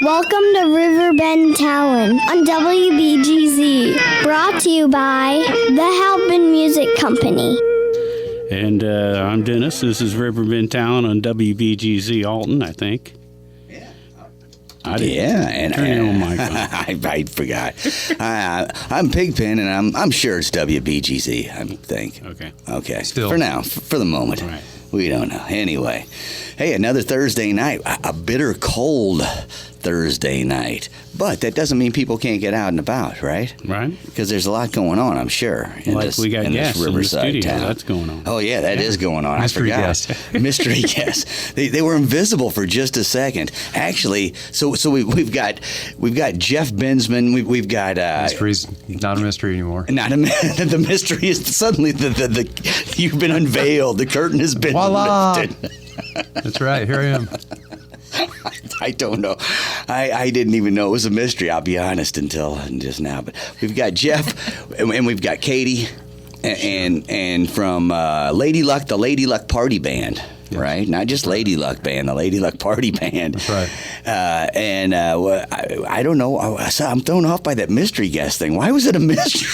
Welcome to Riverbend Talon on WBGZ. Brought to you by the Halpin Music Company. And I'm Dennis. This is Riverbend Talon on WBGZ Alton, I think. And turn your own mic on. I forgot. I'm Pigpen, and I'm sure it's WBGZ. I think. Okay. Still, for now, for the moment, right. We don't know. Anyway, hey, another Thursday night. A bitter cold Thursday night, but that doesn't mean people can't get out and about, right? Right. Because there's a lot going on, I'm sure. We got guests in the studio. Town. That's going on. Oh yeah, that is going on. Mystery I forgot. guest. Mystery guest. They were invisible for just a second. Actually, so we've got Jeff Bensman. We've got Mystery's not a mystery anymore. The mystery is suddenly the you've been unveiled. The curtain has been lifted. That's right. Here I am. I don't know. I didn't even know it was a mystery, I'll be honest, until just now. But we've got Jeff, and we've got Katie, and from Lady Luck, the Lady Luck Party Band. Yes. Right? Not just Lady Luck Band, the Lady Luck Party Band. That's right. I don't know. I'm thrown off by that mystery guest thing. Why was it a mystery?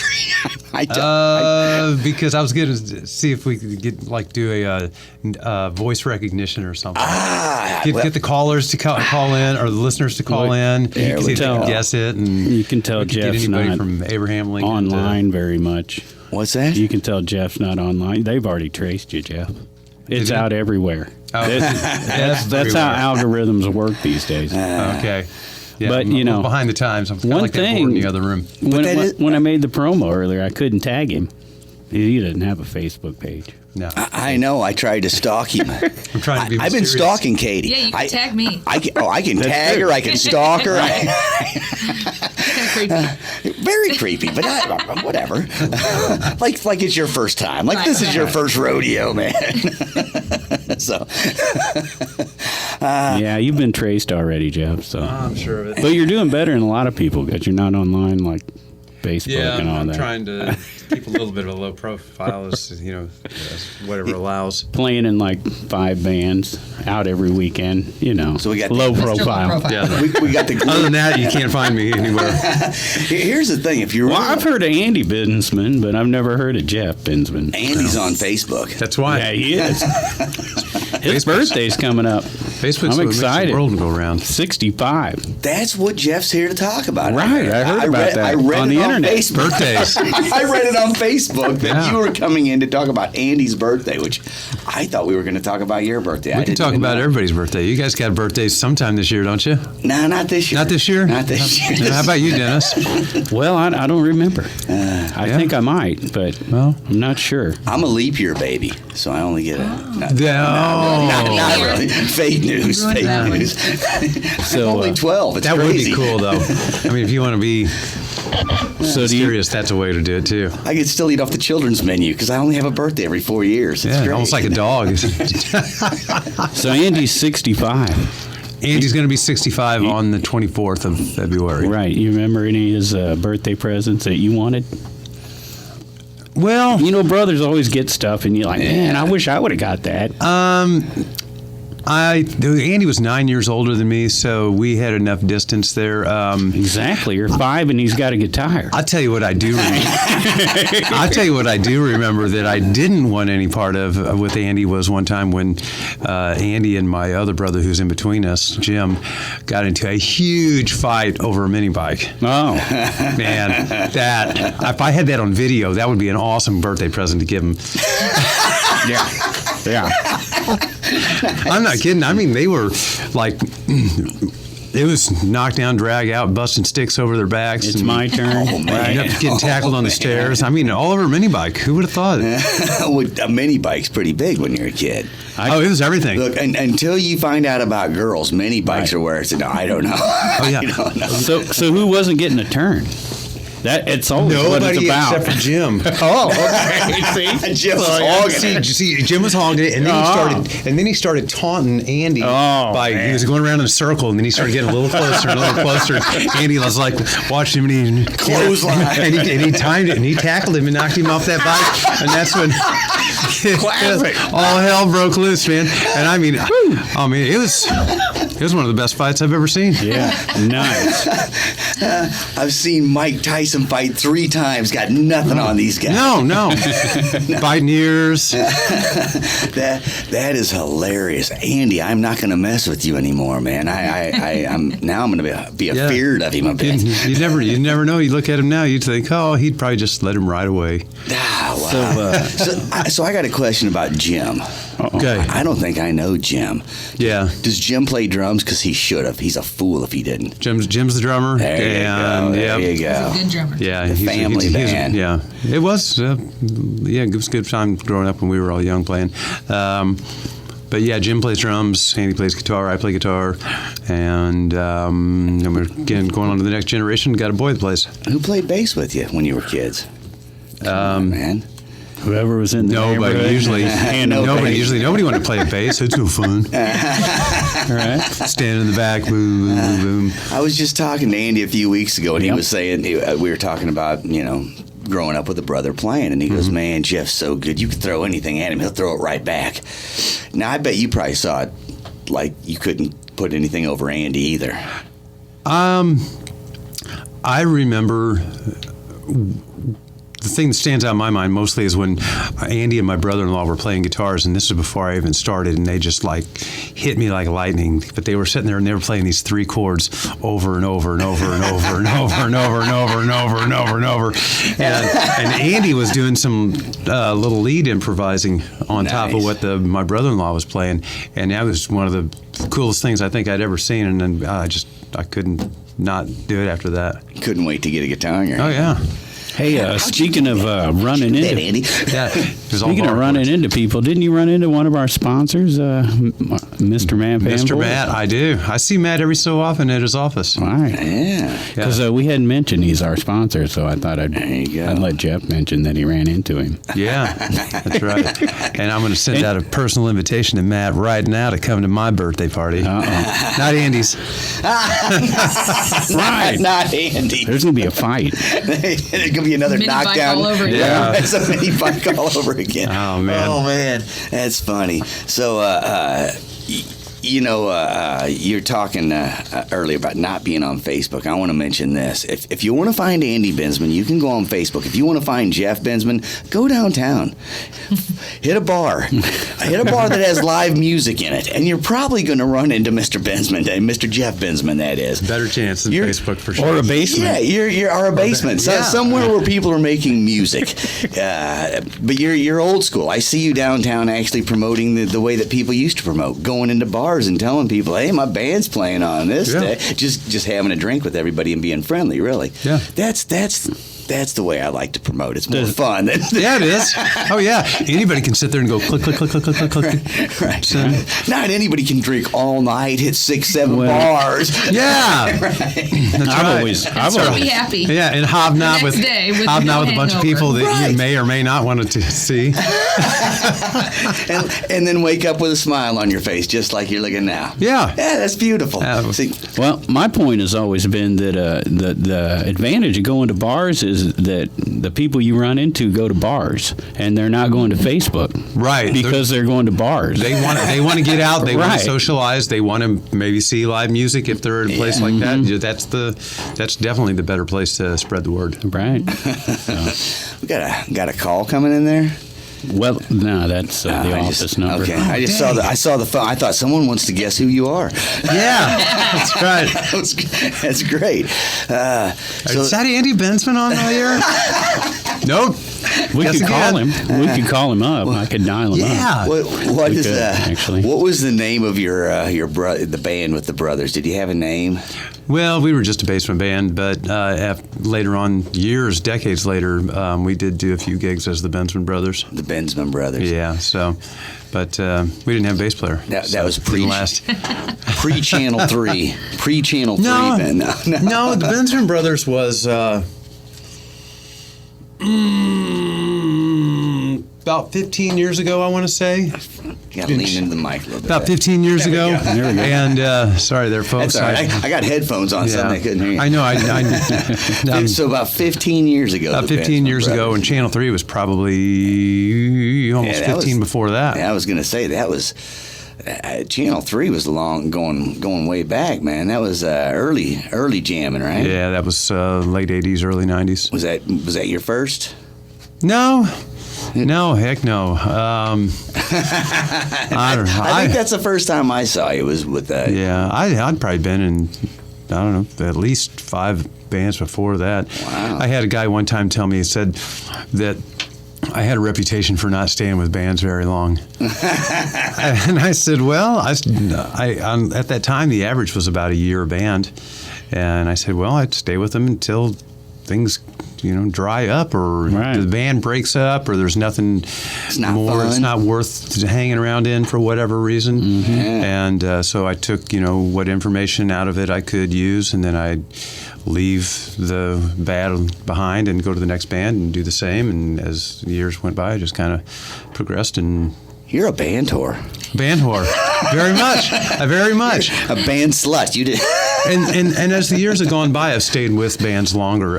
Because I was going to see if we could do a voice recognition or something. Get the callers to call in, or the listeners to call in. See if they can guess it. And you can tell Jeff's not from Abraham Lincoln online very much. What's that? You can tell Jeff's not online. They've already traced you, Jeff. It's out everywhere. Oh, that's how algorithms work these days. Okay. Yeah, but I'm behind the times. I'm kind of like that board in the other room. When I made the promo earlier, I couldn't tag him. He didn't have a Facebook page. No, I know. I tried to stalk him. I'm trying to be. I've been stalking Katie. Yeah, you can tag me. I can tag her. I can stalk her. Very creepy, but whatever. like it's your first time. This is your first rodeo, man. So. Yeah, you've been traced already, Jeff. So I'm sure of it. But you're doing better than a lot of people because you're not online like Facebook and all I'm that. Trying to keep a little bit of a low profile, as whatever allows. Playing in like 5 bands, out every weekend, So we got low profile. Yeah. We got the. Other than that, you can't find me anywhere. Here's the thing: if you're I've heard of Andy Bensman, but I've never heard of Jeff Bensman. Andy's on Facebook. That's why. Yeah, he is. His birthday's coming up. Facebook's I'm what excited. Makes the world go around. 65. That's what Jeff's here to talk about. Right, I heard about that I read on it the on internet. Facebook. Birthdays. I read it on Facebook that you were coming in to talk about Andy's birthday, which I thought we were going to talk about your birthday. We can talk about everybody's birthday. You guys got birthdays sometime this year, don't you? No, not this year. Not this year? Not this year. How about you, Dennis? Well, I don't remember. I think I might, but I'm not sure. I'm a leap year baby, so I only get a... Not really. Fake news. So, I'm only 12. It's that crazy. would be cool, though. I mean, if you want to be serious, that's a way to do it, too. I could still eat off the children's menu because I only have a birthday every 4 years. It's great. Almost like a dog. So Andy's 65. Andy's going to be 65 on the 24th of February. Right. You remember any of his birthday presents that you wanted? Well, brothers always get stuff, and you're like, man, I wish I would have got that. Andy was 9 years older than me, so we had enough distance there. Exactly. You're 5, and he's got a guitar. I'll tell you what I do remember that I didn't want any part of with Andy was one time when Andy and my other brother, who's in between us, Jim, got into a huge fight over a mini bike. Oh. Man, if I had that on video, that would be an awesome birthday present to give him. Yeah. I'm not kidding. I mean, they were like, it was knock down, drag out, busting sticks over their backs. It's my turn. Getting tackled on the stairs. I mean, all over a mini bike. Who would have thought it? A mini bike's pretty big when you're a kid. It was everything. Look, until you find out about girls, mini bikes are where it's. No, I don't know. Oh yeah. I don't know. So who wasn't getting a turn? It's always what it's about. Except for Jim. Okay. Jim was hogging it. Jim was hogging it, and then he started taunting Andy he was going around in a circle, and then he started getting a little closer and a little closer. Andy was like watching him, and he clothesline, and he timed it, and he tackled him and knocked him off that bike, and that's when all hell broke loose, man. And I mean, it was. It was one of the best fights I've ever seen. Yeah, nice. I've seen Mike Tyson fight 3 times. Got nothing on these guys. No. Biting ears. That is hilarious, Andy. I'm not going to mess with you anymore, man. I'm going to be afeard of him a bit. You never know. You look at him now, you'd think, oh, he'd probably just let him right away. Ah, wow. So I got a question about Jim. Okay. I don't think I know Jim. Yeah. Does Jim play drums? Because he should have. He's a fool if he didn't. Jim's the drummer. There you go. He's a good drummer. Yeah, The family band. Yeah, it was. It was a good time growing up when we were all young playing. But yeah, Jim plays drums, Andy plays guitar, I play guitar, and we're again going on to the next generation. Got a boy that plays. Who played bass with you when you were kids? Man. Whoever was in the Nobody neighborhood. usually. Nobody. Nobody wanted to play a bass. It's no fun. Right. Stand in the back, boom, boom, boom. I was just talking to Andy a few weeks ago, and he was saying, we were talking about, growing up with a brother playing, and he goes, man, Jeff's so good. You can throw anything at him, he'll throw it right back. Now, I bet you probably saw it like you couldn't put anything over Andy either. I remember the thing that stands out in my mind mostly is when Andy and my brother-in-law were playing guitars, and this was before I even started, and they just like hit me like lightning. But they were sitting there and they were playing these 3 chords over and over and over and over and over and over and over and over and over and over. And Andy was doing some little lead improvising on top of what my brother-in-law was playing, and that was one of the coolest things I think I'd ever seen. And then I couldn't not do it after that. Couldn't wait to get a guitar in your hand. Oh yeah. Hey, speaking of running That, into Andy. Yeah. speaking of running into people, didn't you run into one of our sponsors, Mr. Matt? Mr. Matt, I do. I see Matt every so often at his office. All right. Yeah. Because we hadn't mentioned he's our sponsor, so I thought I'd let Jeff mention that he ran into him. Yeah, that's right. And I'm going to send out a personal invitation to Matt right now to come to my birthday party. Uh-oh. Not Andy's. Right. Not Andy. There's going to be a fight. There's going to be another Mini fight knockdown. all over again. Yeah. It's a mini fight all over again. Oh, man. Oh, man. That's funny. So, you're talking earlier about not being on Facebook. I want to mention this. If you want to find Andy Bensman, you can go on Facebook. If you want to find Jeff Bensman, go downtown. Hit a bar. Hit a bar that has live music in it. And you're probably going to run into Mr. Bensman, Mr. Jeff Bensman, that is. Better chance than Facebook for sure. Or a basement. Yeah, you're a basement. Yeah. Somewhere where people are making music. But you're old school. I see you downtown actually promoting the way that people used to promote, going into bars and telling people, hey, my band's playing on this day. Just having a drink with everybody and being friendly, really. Yeah. That's the way I like to promote. It's more fun. Yeah, it is. Oh, yeah. Anybody can sit there and go click, click, click, click, click, click, click. Right. So, Not anybody can drink all night, hit 6-7 bars. yeah. That's right. I've So always be happy. Yeah, and hobnob The with next day with hobnob no with a bunch of hangover. people that Right. you may or may not want to see. and then wake up with a smile on your face, just like you're looking now. Yeah. Yeah, that's beautiful. See, Well, my point has always been that the advantage of going to bars is that the people you run into go to bars, and they're not going to Facebook, Right. Because they're going to bars. They want to get out. They want Right. to socialize. They want to maybe see live music if they're in a place like that. That's definitely the better place to spread the word. Right. we got a call coming in there. Well, no, that's the I office just- number. Okay, I just saw the phone. I thought someone wants to guess who you are. Yeah, that's right. That's great. Is that Andy Bensman on the air? Nope. We Guess could call again. him. We could call him up. I could dial him Yeah. up. What We is could, actually. What was the name of your the band with the brothers? Did you have a name? Well, we were just a basement band, but later on, decades later, we did do a few gigs as the Bensman Brothers. The Bensman brothers. Yeah, so, but we didn't have a bass player. That was last. pre-Channel 3. Pre-Channel 3 No, band. No, the Bensman Brothers was about 15 years ago, I want to say. Got to lean into the mic a little bit. About 15 years ago. There we go. And sorry there, folks. That's all right. I got headphones on, so I couldn't hear you. I know. So about 15 years ago. About the 15 Bensman years ago, brothers. and Channel 3 was probably almost Yeah, that 15 was- before that. Yeah, I was going to say that was Channel 3 was going way back, man. That was early jamming, right? Yeah, that was late 80s, early 90s. Was that your first? No, heck no. I don't know. I think that's the first time I saw you was with that. Yeah, I'd probably been in, I don't know, at least 5 bands before that. Wow. I had a guy one time tell me, he said that I had a reputation for not staying with bands very long. And I said, well, I at that time, the average was about a year a band. And I said, well, I'd stay with them until things, dry up or the band breaks up or there's nothing more. Fun. It's not worth hanging around in for whatever reason. Mm-hmm. And so I took, what information out of it I could use, and then I'd leave the bad behind and go to the next band and do the same. And as the years went by, I just kind of progressed. And you're a band whore. Band whore, very much, very much. A band slut. You did. and as the years have gone by, I've stayed with bands longer.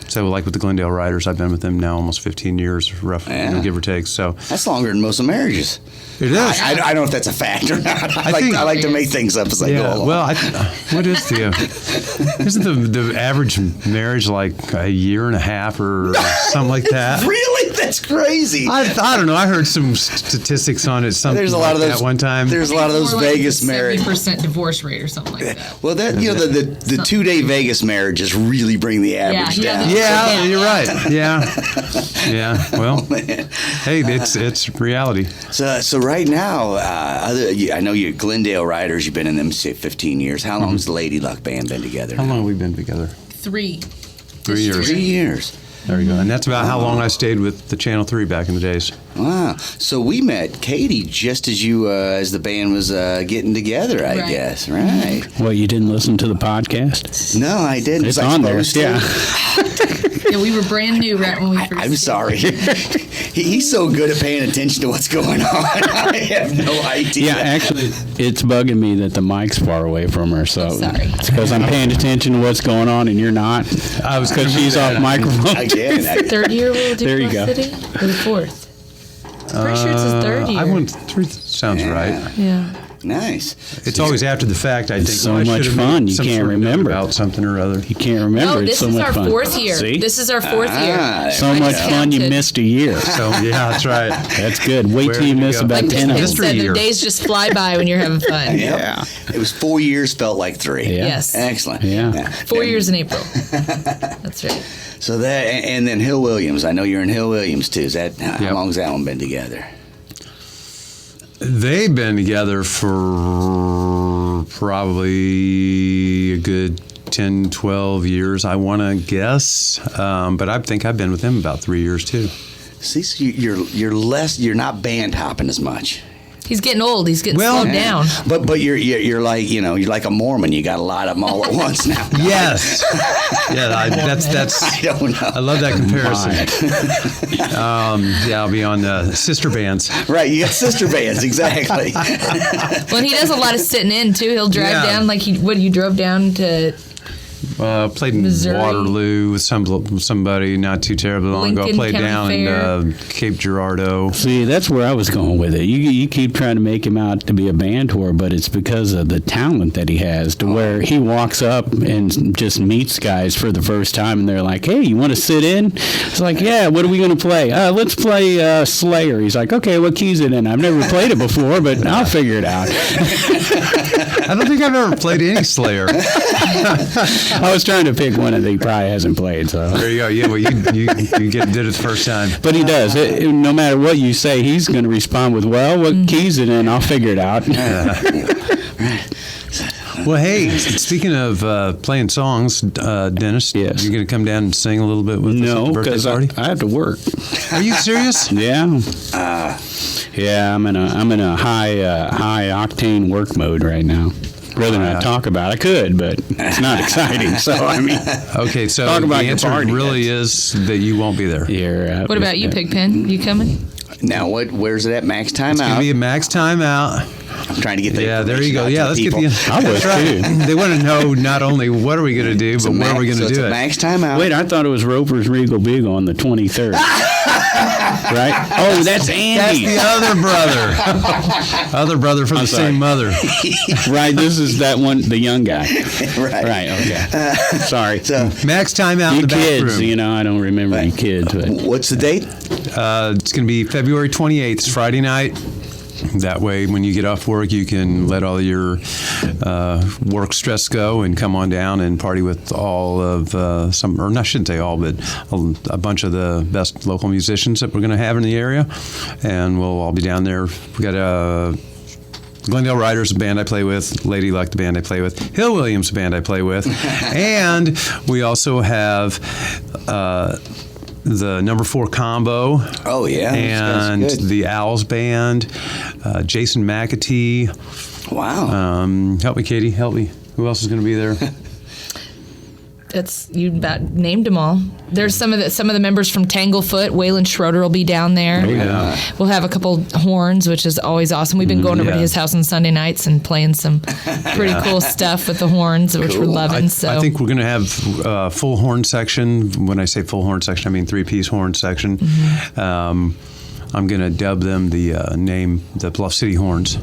So like with the Glendale Riders, I've been with them now almost 15 years, roughly, give or take. So that's longer than most of marriages. It is. I don't know if that's a fact or not. I like to make things up as I go along. Well, what is isn't the average marriage like a year and a half or something like that? Really? That's crazy. I don't know. I heard some statistics on it. Something there's a lot of those at one time. There's a lot of those Vegas marriages. 70% divorce rate or something like that. Well, that the 2-day Vegas marriages really bring the average down. Yeah, you're right. Yeah. Well, hey, it's reality. So right now, I know you're Glendale Riders. You've been in them, say, 15 years. How long has the Lady Luck Band been together? How long have we been together? 3 years. 3 years. There you go. And that's about how long I stayed with the Channel 3 back in the days. Wow. So we met Katie just as as the band was getting together, I guess. Right. Well, you didn't listen to the podcast? No, I didn't. It's on there. Yeah. Yeah, we were brand new right when we first I'm sorry. He's so good at paying attention to what's going on. I have no idea. Yeah, actually, it's bugging me that the mic's far away from her. So sorry. It's because I'm paying attention to what's going on and you're not. I was because she's off microphone. Again. Third year we'll do There you go. City? Or the fourth? Pretty sure it's his third year. I went through. Sounds right. Yeah. Nice. It's always after the fact. I think so well, I much should have fun. made You some can't sort of note remember about something or other. You can't remember. No, It's this so is much our fun. 4th year. See? This is our 4th year. So I much just fun you counted. missed a year. So yeah, that's right. That's good. Wait Where till you did it miss go? about Like 10 of Kristen them. said, year. the days just fly by when you're having fun. Yep. It was 4 years, felt like 3. Yeah. Yes. Excellent. Yeah. 4 years in April. That's right. So that, and then Hill Williams. I know you're in Hill Williams too. Is that how Yep. long's that one been together? They've been together for probably a good 10, 12 years, I want to guess. But I think I've been with them about 3 years too. See, so you're not band hopping as much. He's getting old. He's getting slowed down. But you're like you're like a Mormon. You got a lot of them all at once now. Yes. Yeah, that's. I don't know. I love that comparison. I'll be on sister bands. Right, you got sister bands, exactly. Well, and he does a lot of sitting in too. He'll drive down like you drove down to Played in Missouri. Waterloo with somebody not too terribly long ago. Lincoln Played County down Fair. in Cape Girardeau. See, that's where I was going with it. You keep trying to make him out to be a band tour, but it's because of the talent that he has to where he walks up and just meets guys for the first time, and they're like, hey, you want to sit in? It's like, yeah, what are we going to play? Let's play Slayer. He's like, okay, what key's it in? I've never played it before, but I'll figure it out. I don't think I've ever played any Slayer. I was trying to pick one that he probably hasn't played, so. There you go. Yeah, well, you did it the first time. But he does. No matter what you say, he's going to respond with, well, what key's it in? I'll figure it out. Well, hey, speaking of playing songs, Dennis, Yes. you're going to come down and sing a little bit with us at No, the birthday because party? I have to work. Are you serious? Yeah. Yeah, I'm in a high octane work mode right now. Rather not talk about it. I could, but it's not exciting. So I mean, Okay, so Talk about the your answer party. really is that you won't be there. you're, What about you, Pigpen? You coming? Now, where's it at? Max time It's going to out. be a max timeout. I'm trying to get the Yeah, there you information go. out Yeah, to let's people. get the. I was too. They want to know not only what are we going to do, but where are we going to it's do a it. max time out. Wait, I thought it was Roper's Regal Beagle on the 23rd. right? Oh, that's Andy. That's the other brother. Other brother from the same mother. Right, this is that one, the young guy. Right. Okay. Sorry. So, Max time out in you the back kids, room. you know, I don't remember you kids. But what's the date? It's going to be February 28th. It's Friday night. That way, when you get off work, you can let all your work stress go and come on down and party with all of I shouldn't say all, but a bunch of the best local musicians that we're going to have in the area. And we'll all be down there. We got Glendale Riders, a band I play with, Lady Luck, the band I play with, Hill Williams, the band I play with, and we also have the number 4 combo. Oh, yeah. And the Owls band, Jason McAtee. Wow. Help me, Katie. Help me. Who else is going to be there? You about named them all. There's some of the members from Tanglefoot. Waylon Schroeder will be down there. Oh, yeah. We'll have a couple horns, which is always awesome. We've been going over to his house on Sunday nights and playing some pretty cool stuff with the horns, which we're loving. I think we're going to have a full horn section. When I say full horn section, I mean 3-piece horn section. I'm going to dub them the Bluff City Horns.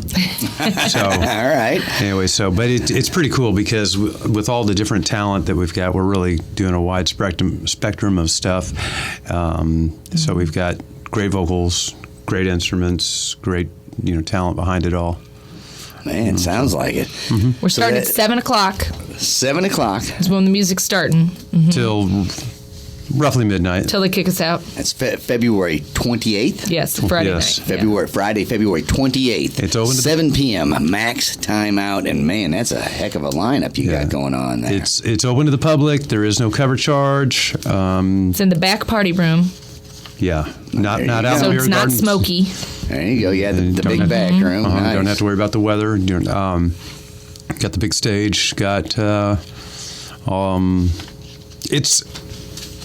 So, all right. Anyway, but it's pretty cool because with all the different talent that we've got, we're really doing a wide spectrum of stuff. So we've got great vocals, great instruments, great talent behind it all. Man, sounds like it. We're starting at 7 o'clock. 7 o'clock. Is when the music's starting. Till roughly midnight. Till they kick us out. That's February 28th? Yes, Friday Yes. night. Friday, February 28th. It's open to 7 p.m. Max timeout, and man, that's a heck of a lineup you got going on there. It's open to the public. There is no cover charge. It's in the back party room, Yeah, not out in so the it's beer not gardens. smoky. There you go. Yeah, the Don't big have- back room. Nice. Don't have to worry about the weather. Got the big stage. Got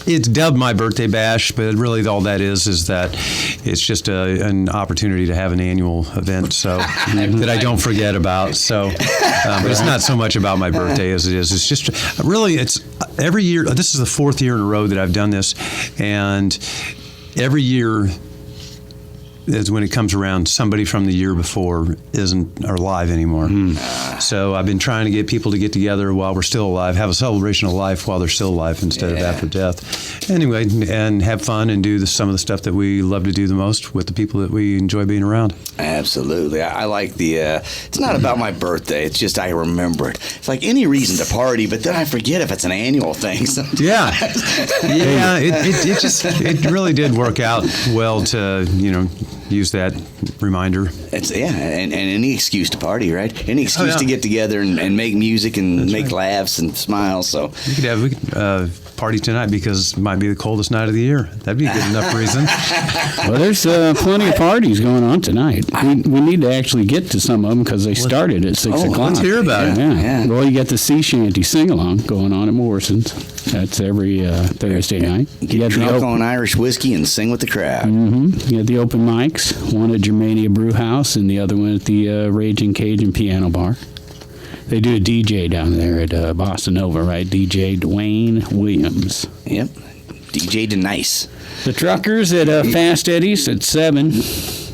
it's dubbed my birthday bash, but really all that is that it's just an opportunity to have an annual event, so that I don't forget about. So, but it's not so much about my birthday as it is. It's just really it's every year. This is the 4th year in a row that I've done this, and every year is when it comes around, somebody from the year before isn't alive anymore. So I've been trying to get people to get together while we're still alive, have a celebration of life while they're still alive instead of after death. Anyway, and have fun and do some of the stuff that we love to do the most with the people that we enjoy being around. Absolutely. I like it's not about my birthday. It's just I remember it. It's like any reason to party, but then I forget if it's an annual thing sometimes. Yeah. It really did work out well to, use that reminder. It's and any excuse to party, right? Any excuse to get together and make music and make laughs and smiles. So We could party tonight because it might be the coldest night of the year. That'd be a good enough reason. well, there's plenty of parties going on tonight. We need to actually get to some of them because they started at 6 o'clock. Let's hear about it. Yeah. Well, you got the sea shanty sing along going on at Morrison's. That's every Thursday night. You get got drunk on Irish whiskey and sing with the crowd. You got the open mics, one at Germania Brew House and the other one at the Raging Cajun Piano Bar. They do a DJ down there at Bossa Nova, right? DJ Dwayne Williams. Yep. DJ Denice. The Truckers at Fast Eddie's at 7.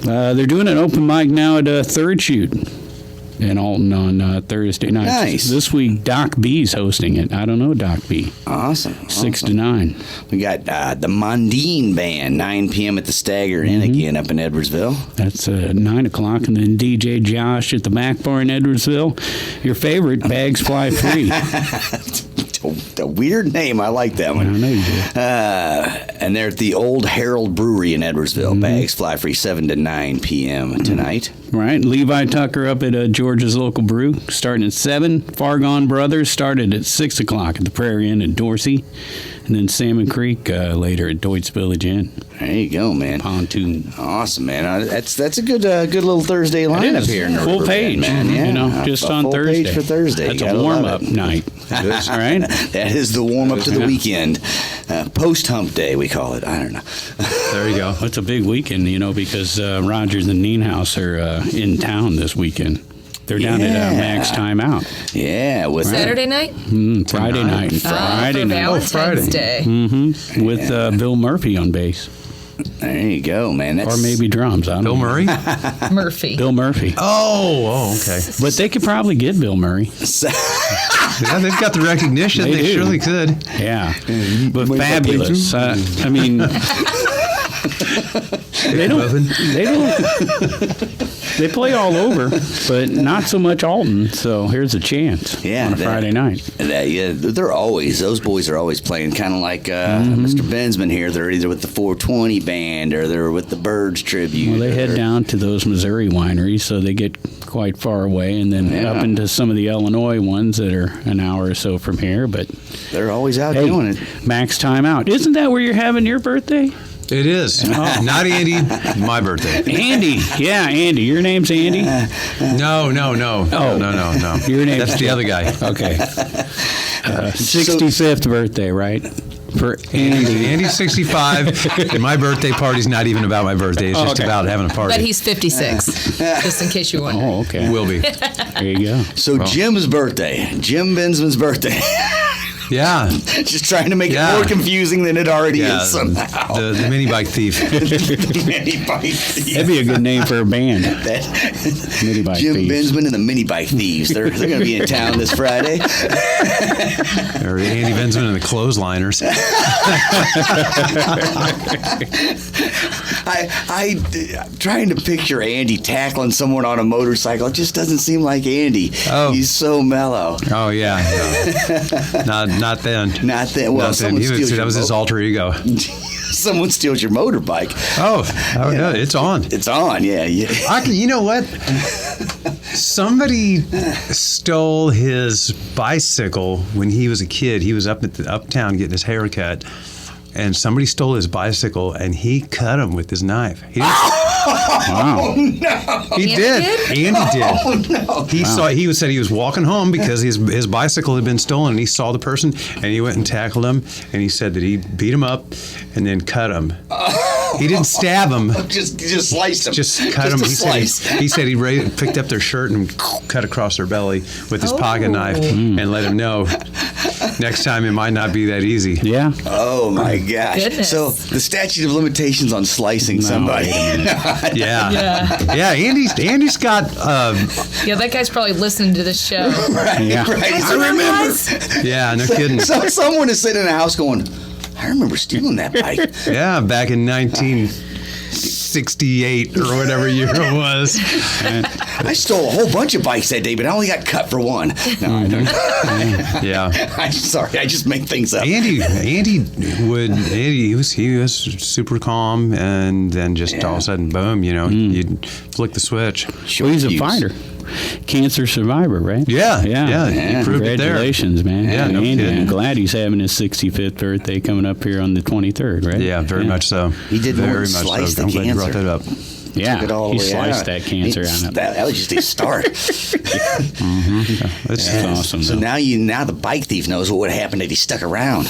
They're doing an open mic now at Third Shoot in Alton on Thursday night. Nice. This week, Doc B's hosting it. I don't know Doc B. Awesome. 6 to 9. We got the Mondine Band, 9 p.m. at the Stagger Inn again up in Edwardsville. That's 9 o'clock. And then DJ Josh at the Back Bar in Edwardsville. Your favorite, Bags Fly Free. A weird name. I like that one. I know you do. And they're at the Old Herald Brewery in Edwardsville. Bags Fly Free, 7 to 9 p.m. tonight. Right. Levi Tucker up at Georgia's Local Brew, starting at 7. Far Gone Brothers started at 6 o'clock at the Prairie Inn in Dorsey. And then Salmon Creek later at Deutz Village Inn. There you go, man. Pontoon. Awesome, man. That's a good little Thursday lineup here in the full Riverbend, page, man. Yeah, just a on full Thursday. page for Thursday. That's You a gotta love warm-up it. night. All right. That is the warm up to the weekend. Post hump day, we call it. I don't know. There you go. It's a big weekend, because Rogers and Nienhaus are in town this weekend. They're down at Max Timeout. Yeah, with Saturday night? Friday night. Friday for night. Valentine's Day. With Bill Murphy on bass. There you go, man. Or maybe drums. I don't Bill know. Murray? Murphy. Bill Murphy. Oh, okay. But they could probably get Bill Murray. Yeah, they've got the recognition. They They do. surely could. Yeah. But fabulous. I mean, they don't. They play all over, but not so much Alton. So here's a chance on a Friday night. Those boys are always playing kind of like Mr. Bensman here. They're either with the 420 band or they're with the Birds Tribute. Well, they head down to those Missouri wineries, so they get quite far away, and then up into some of the Illinois ones that are an hour or so from here. But they're always out doing it. Max Time Out. Isn't that where you're having your birthday? It is. Not Andy, my birthday. Andy. Yeah, Andy. Your name's Andy? No. Oh. No. Your name's That's the other guy. Okay. 65th birthday, right? For Andy. Andy's 65, and my birthday party's not even about my birthday. It's just about having a party. But he's 56, just in case you're wondering. Oh, okay. Will be. There you go. So Jim's birthday. Jim Bensman's birthday. Yeah. Just trying to make it more confusing than it already is somehow. The mini bike thief. The mini bike thief. That'd be a good name for a band. Mini Bike Jim Thieves. Bensman and the Mini Bike Thieves. They're going to be in town this Friday. Or Andy Bensman and the Clothesliners. I'm trying to picture Andy tackling someone on a motorcycle. It just doesn't seem like Andy. Oh. He's so mellow. Oh, yeah. No. Not then. Not then. Well, Not then. That was his alter ego. Someone steals your motorbike. Oh, no, it's on. It's on, yeah. You know what? Somebody stole his bicycle when he was a kid. He was up at uptown getting his hair cut, and somebody stole his bicycle, and he cut him with his knife. He didn't, Wow. He did. Andy did. Oh, no. He said he was walking home because his bicycle had been stolen, and he saw the person, and he went and tackled him, and he said that he beat him up and then cut him. He didn't stab him. Just sliced him. Just cut him. He said he picked up their shirt and cut across their belly with his pocket knife and let him know next time it might not be that easy. Yeah. Oh my gosh. Goodness. So the statute of limitations on slicing somebody. Yeah. Andy's got. Yeah, that guy's probably listening to this show. Yeah. Right. I remember. Yeah, no kidding. So someone is sitting in a house going, I remember stealing that bike. Yeah, back in 1968 or whatever year it was. I stole a whole bunch of bikes that day, but I only got cut for one. No, I don't. Yeah. I'm sorry. I just make things up. Andy was super calm, and then just all of a sudden, boom, you'd flick the switch. Well, he's a fighter. Cancer survivor, right? Yeah. Yeah. He proved it there. Congratulations, man. Yeah, no Andy, kidding. I'm glad he's having his 65th birthday coming up here on the 23rd, right? Yeah, very much so. He did more very than much slice so. the I'm glad you brought cancer. that up. Yeah. Took it all He the way sliced out. that cancer out of That was just a start. That's awesome. So though. now the bike thief knows what would have happened if he stuck around.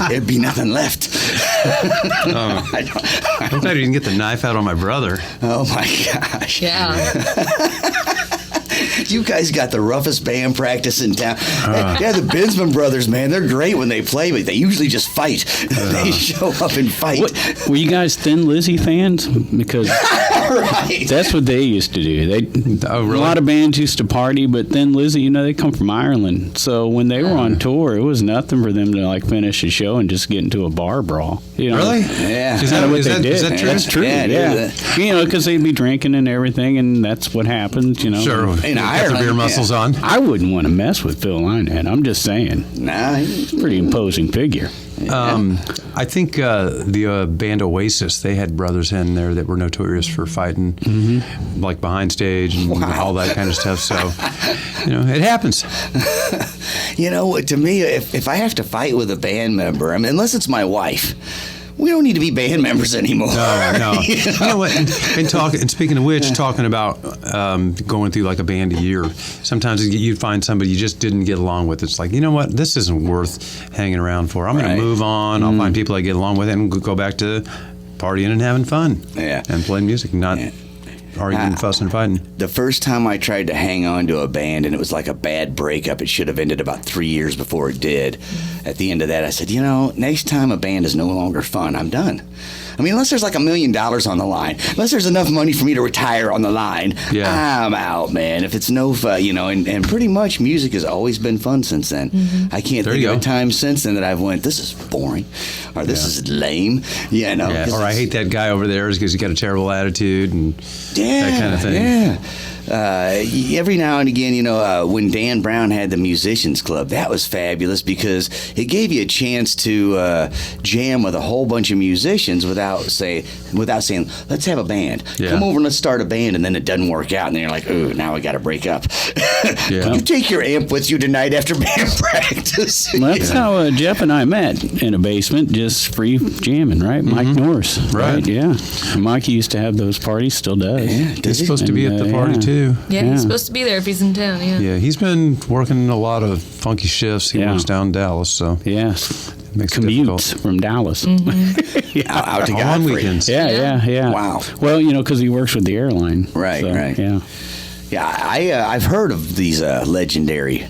There'd be nothing left. I'm glad you didn't get the knife out on my brother. Oh my gosh. Yeah. You guys got the roughest band practice in town. Yeah, the Bensman brothers, man, they're great when they play, but they usually just fight. They show up and fight. What, were you guys Thin Lizzy fans? Because Right. that's what they used to do. Oh, really? A lot of bands used to party, but Thin Lizzy, they come from Ireland. So when they were on tour, it was nothing for them to finish a show and just get into a bar brawl. Really? Yeah. Is That's what that they did. true? That's true. Yeah, I knew Yeah. Because they'd be drinking and everything, and that's what happens. Sure. In Got Ireland, the beer muscles on. I wouldn't want to mess with Phil Lynott. I'm just saying. Nah. He's a pretty imposing figure. I think the band Oasis, they had brothers in there that were notorious for fighting, like behind stage and all that kind of stuff. So, it happens. To me, if I have to fight with a band member, unless it's my wife, we don't need to be band members anymore. No. You know what? And speaking of which, talking about going through like a band a year, sometimes you'd find somebody you just didn't get along with. It's like, you know what? This isn't worth hanging around for. I'm going Right. to move on. I'll find people I get along with and go back to partying and having fun. Yeah. And playing music. arguing, fussing, and fighting. The first time I tried to hang on to a band, and it was like a bad breakup. It should have ended about 3 years before it did. At the end of that, I said, next time a band is no longer fun, I'm done. I mean, unless there's like $1 million on the line, unless there's enough money for me to retire on the line, I'm out, man. If it's no fun, and pretty much music has always been fun since then. I can't think of a time since then that I've went, this is boring, or this is lame, Or I hate that guy over there because he's got a terrible attitude and that kind of thing. Yeah. Every now and again, when Dan Brown had the Musicians Club, that was fabulous because it gave you a chance to jam with a whole bunch of musicians without saying, let's have a band. Yeah. Come over and let's start a band, and then it doesn't work out, and then you're like, ooh, now I got to break up. Yeah. You take your amp with you tonight after band practice. Well, that's how Jeff and I met, in a basement, just free jamming, right? Mike Norris. Right. Yeah. And Mike used to have those parties, still does. Yeah, He's supposed to be at the party, too. Yeah, he's supposed to be there if he's in town. Yeah, he's been working a lot of funky shifts. He works down in Dallas, so Yes. it makes it Commutes difficult. from Dallas. Out to On Godfrey. weekends. Yeah. Wow. Well, because he works with the airline. Right, So, right. Yeah. Yeah, I've heard of these legendary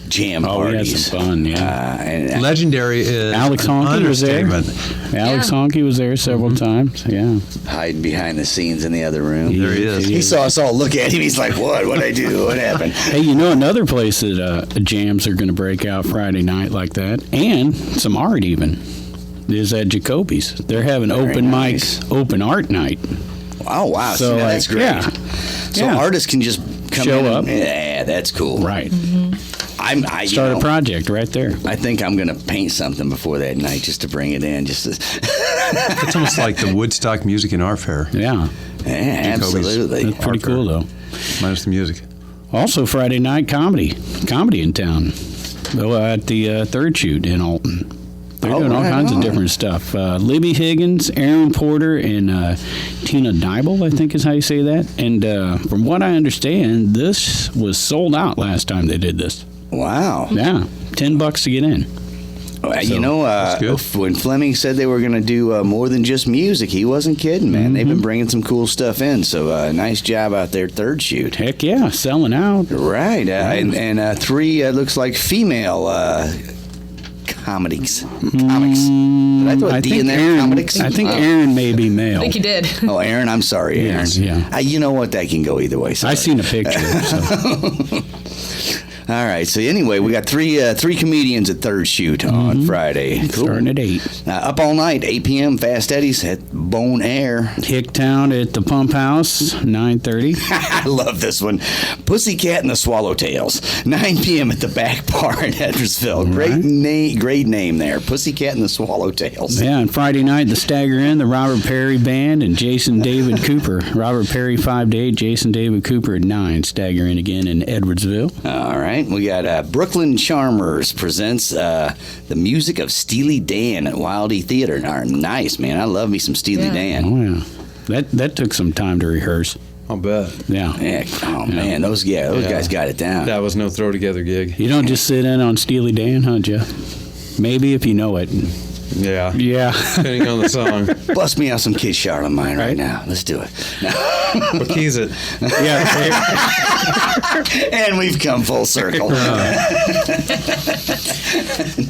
jam Oh, we had parties. some fun, and Legendary is Alex an Honky was there. understatement. Alex Honky was there several times. Yeah. hiding behind the scenes in the other room. There he is. He saw us all look at him. He's like, What'd I do? What happened? Hey, another place that jams are going to break out Friday night like that, and some art even, is at Jacoby's. They're having open nice. mic, open art night. Oh, wow. So, See, that's great. yeah. So Yeah. artists can just come Show in and- up. yeah, that's cool. Right. I Start a project right there. I think I'm going to paint something before that night just to bring it in. It's almost like the Woodstock Music and Art Fair, Yeah. Yeah, absolutely. That's pretty cool, though. minus the music. Also, Friday night comedy in town. At the Third Shoot in Alton. They're doing all right kinds on. of different stuff. Libby Higgins, Aaron Porter, and Tina Dybal, I think is how you say that. And from what I understand, this was sold out last time they did this. Wow. Yeah, $10 to get in. good. When Fleming said they were going to do more than just music, he wasn't kidding, man. They've been bringing some cool stuff in. So nice job out there, Third Shoot. Heck yeah, selling out. Right. And three, looks like female comics. Did I throw a D in there? Comics? I think Aaron may be male. I think you did. Oh, Aaron, I'm sorry, Aaron. Yes, yeah. You know what? That can go either way. Sorry. I seen a picture. So. All right. So anyway, we got three comedians at Third Shoot on Friday. Cool. Starting at 8. Up all night, 8 p.m. Fast Eddie's at Bone Air. Hicktown at the Pump House, 9:30. I love this one. Pussycat and the Swallowtails, 9 p.m. at the Back Bar in Edwardsville. Great name there. Pussycat and the Swallowtails. Yeah, and Friday night, the Stagger Inn, the Robert Perry Band, and Jason David Cooper. Robert Perry 5 to 8, Jason David Cooper at 9. Stagger Inn again in Edwardsville. All right. We got Brooklyn Charmers presents the music of Steely Dan at Wildey Theater. Nice, man. I love me some Steely Dan. Oh, yeah. That took some time to rehearse. I'll bet. Yeah. Yeah. Oh, man. Those guys got it down. That was no throw together gig. You don't just sit in on Steely Dan, huh, Jeff? Maybe if you know it. Yeah. Yeah. Depending on the song. Bust me out some Kid Charlemagne right now. Let's do it. What key is it? Yeah. And we've come full circle.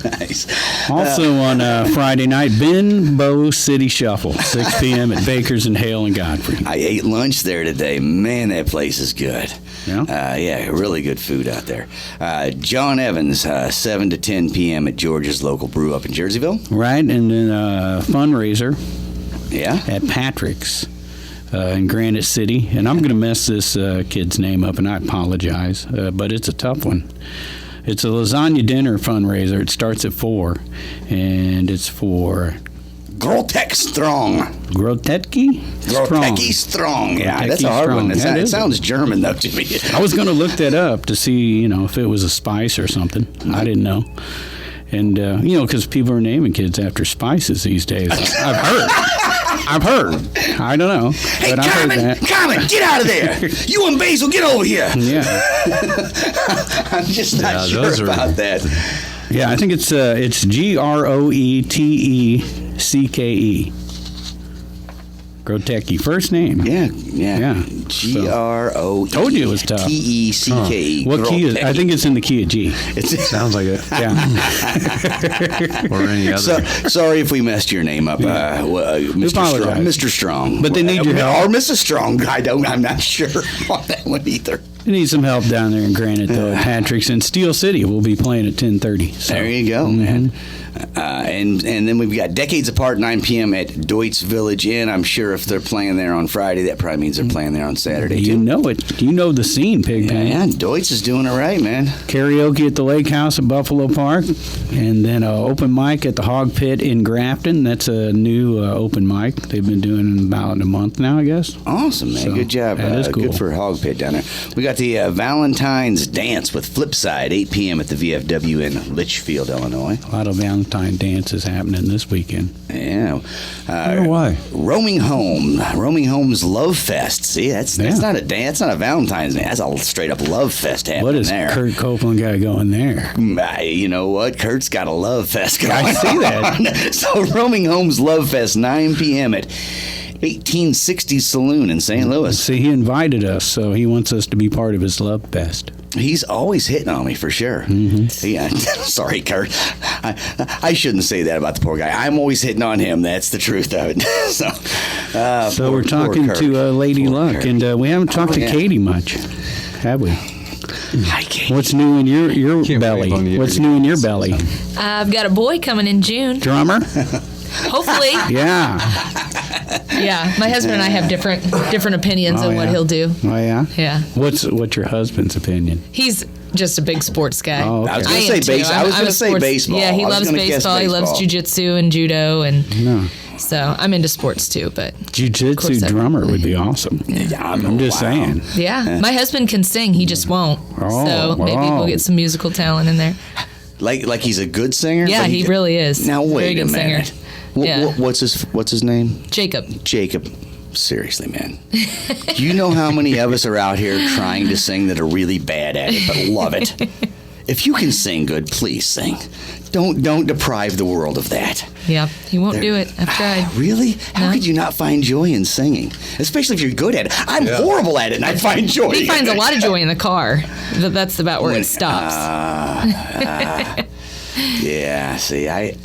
Nice. Also on Friday night, Benbow City Shuffle, 6 p.m. at Baker's and Hale and Godfrey. I ate lunch there today. Man, that place is good. Yeah? Really good food out there. John Evans, 7 to 10 p.m. at George's local brew up in Jerseyville. Right, and then fundraiser Yeah. at Patrick's in Granite City. And I'm going to mess this kid's name up, and I apologize, but it's a tough one. It's a lasagna dinner fundraiser. It starts at 4, and it's for Grotech Strong. Grotecki Strong. Yeah, Grotecki that's a hard Strong. one. Yeah, It it is. sounds German, though, to me. I was going to look that up to see, if it was a spice or something. I didn't know. And, because people are naming kids after spices these days. I've heard. I don't know. Hey, but I've heard that. Carmen, get out of there. You and Basil, get over here. Yeah. I'm just not those sure are- about that. Yeah, I think it's Groetecke. Grotecki. First name. Yeah. Groe. Told you it was tough. Tecke. What key is? I think it's in the key of G. Sounds like it. Yeah. Or any other. Sorry if we messed your name up, Mr. Strong. Mr. Strong. But they need your help. Or Mrs. Strong. I'm not sure on that one either. They need some help down there in Granite, though, at Patrick's. And Steel City will be playing at 10:30. So. There you go, man. And then we've got Decades Apart, 9 p.m. at Deutz Village Inn. I'm sure if they're playing there on Friday, that probably means they're playing there on Saturday, too. You know it. You know the scene, Pigpen. Yeah, Deutz is doing it right, man. Karaoke at the Lake House at Buffalo Park. And then an open mic at the Hog Pit in Grafton. That's a new open mic. They've been doing it about a month now, I guess. Awesome, man. So, good job. that is cool. Good for Hog Pit down there. We got the Valentine's Dance with Flipside, 8 p.m. at the VFW in Litchfield, Illinois. A lot of Valentine dances happening this weekend. Yeah. I don't know why. Roaming Home's Love Fest. See, that's not a dance. That's not a Valentine's Day. That's a straight up love fest happening What does there. Kurt Copeland got going there? You know what? Kurt's got a love fest going I see that. on. So Roaming Home's Love Fest, 9 p.m. at 1860 Saloon in St. Louis. See, he invited us, so he wants us to be part of his love fest. He's always hitting on me, for sure. Yeah, sorry, Kurt. I shouldn't say that about the poor guy. I'm always hitting on him. That's the truth of it. So we're talking to Lady Luck, and we haven't talked to Katie much, have we? Hi, Katie. What's new in your belly? What's new in your belly? I've got a boy coming in June. Drummer? Hopefully. Yeah. Yeah, my husband and I have different opinions on what he'll do. Oh, yeah? Yeah. What's your husband's opinion? He's just a big sports guy. Oh, okay. I was going to say baseball. Yeah, he loves baseball. He loves jiu-jitsu and judo, and so I'm into sports too. But jiu-jitsu drummer would be awesome. Yeah, I'm just saying. Yeah, my husband can sing. He just won't. So maybe we'll get some musical talent in there. Like he's a good singer? Yeah, he really is. Now wait Very good a minute. Singer. What's his name? Jacob. Seriously, man. Do you know how many of us are out here trying to sing that are really bad at it, but love it? If you can sing good, please sing. Don't deprive the world of that. Yeah, he won't do it. I've tried. Really? How could you not find joy in singing? Especially if you're good at it. I'm horrible at it, and I find joy. He finds a lot of joy in the car. But that's about where it stops. Yeah, see, I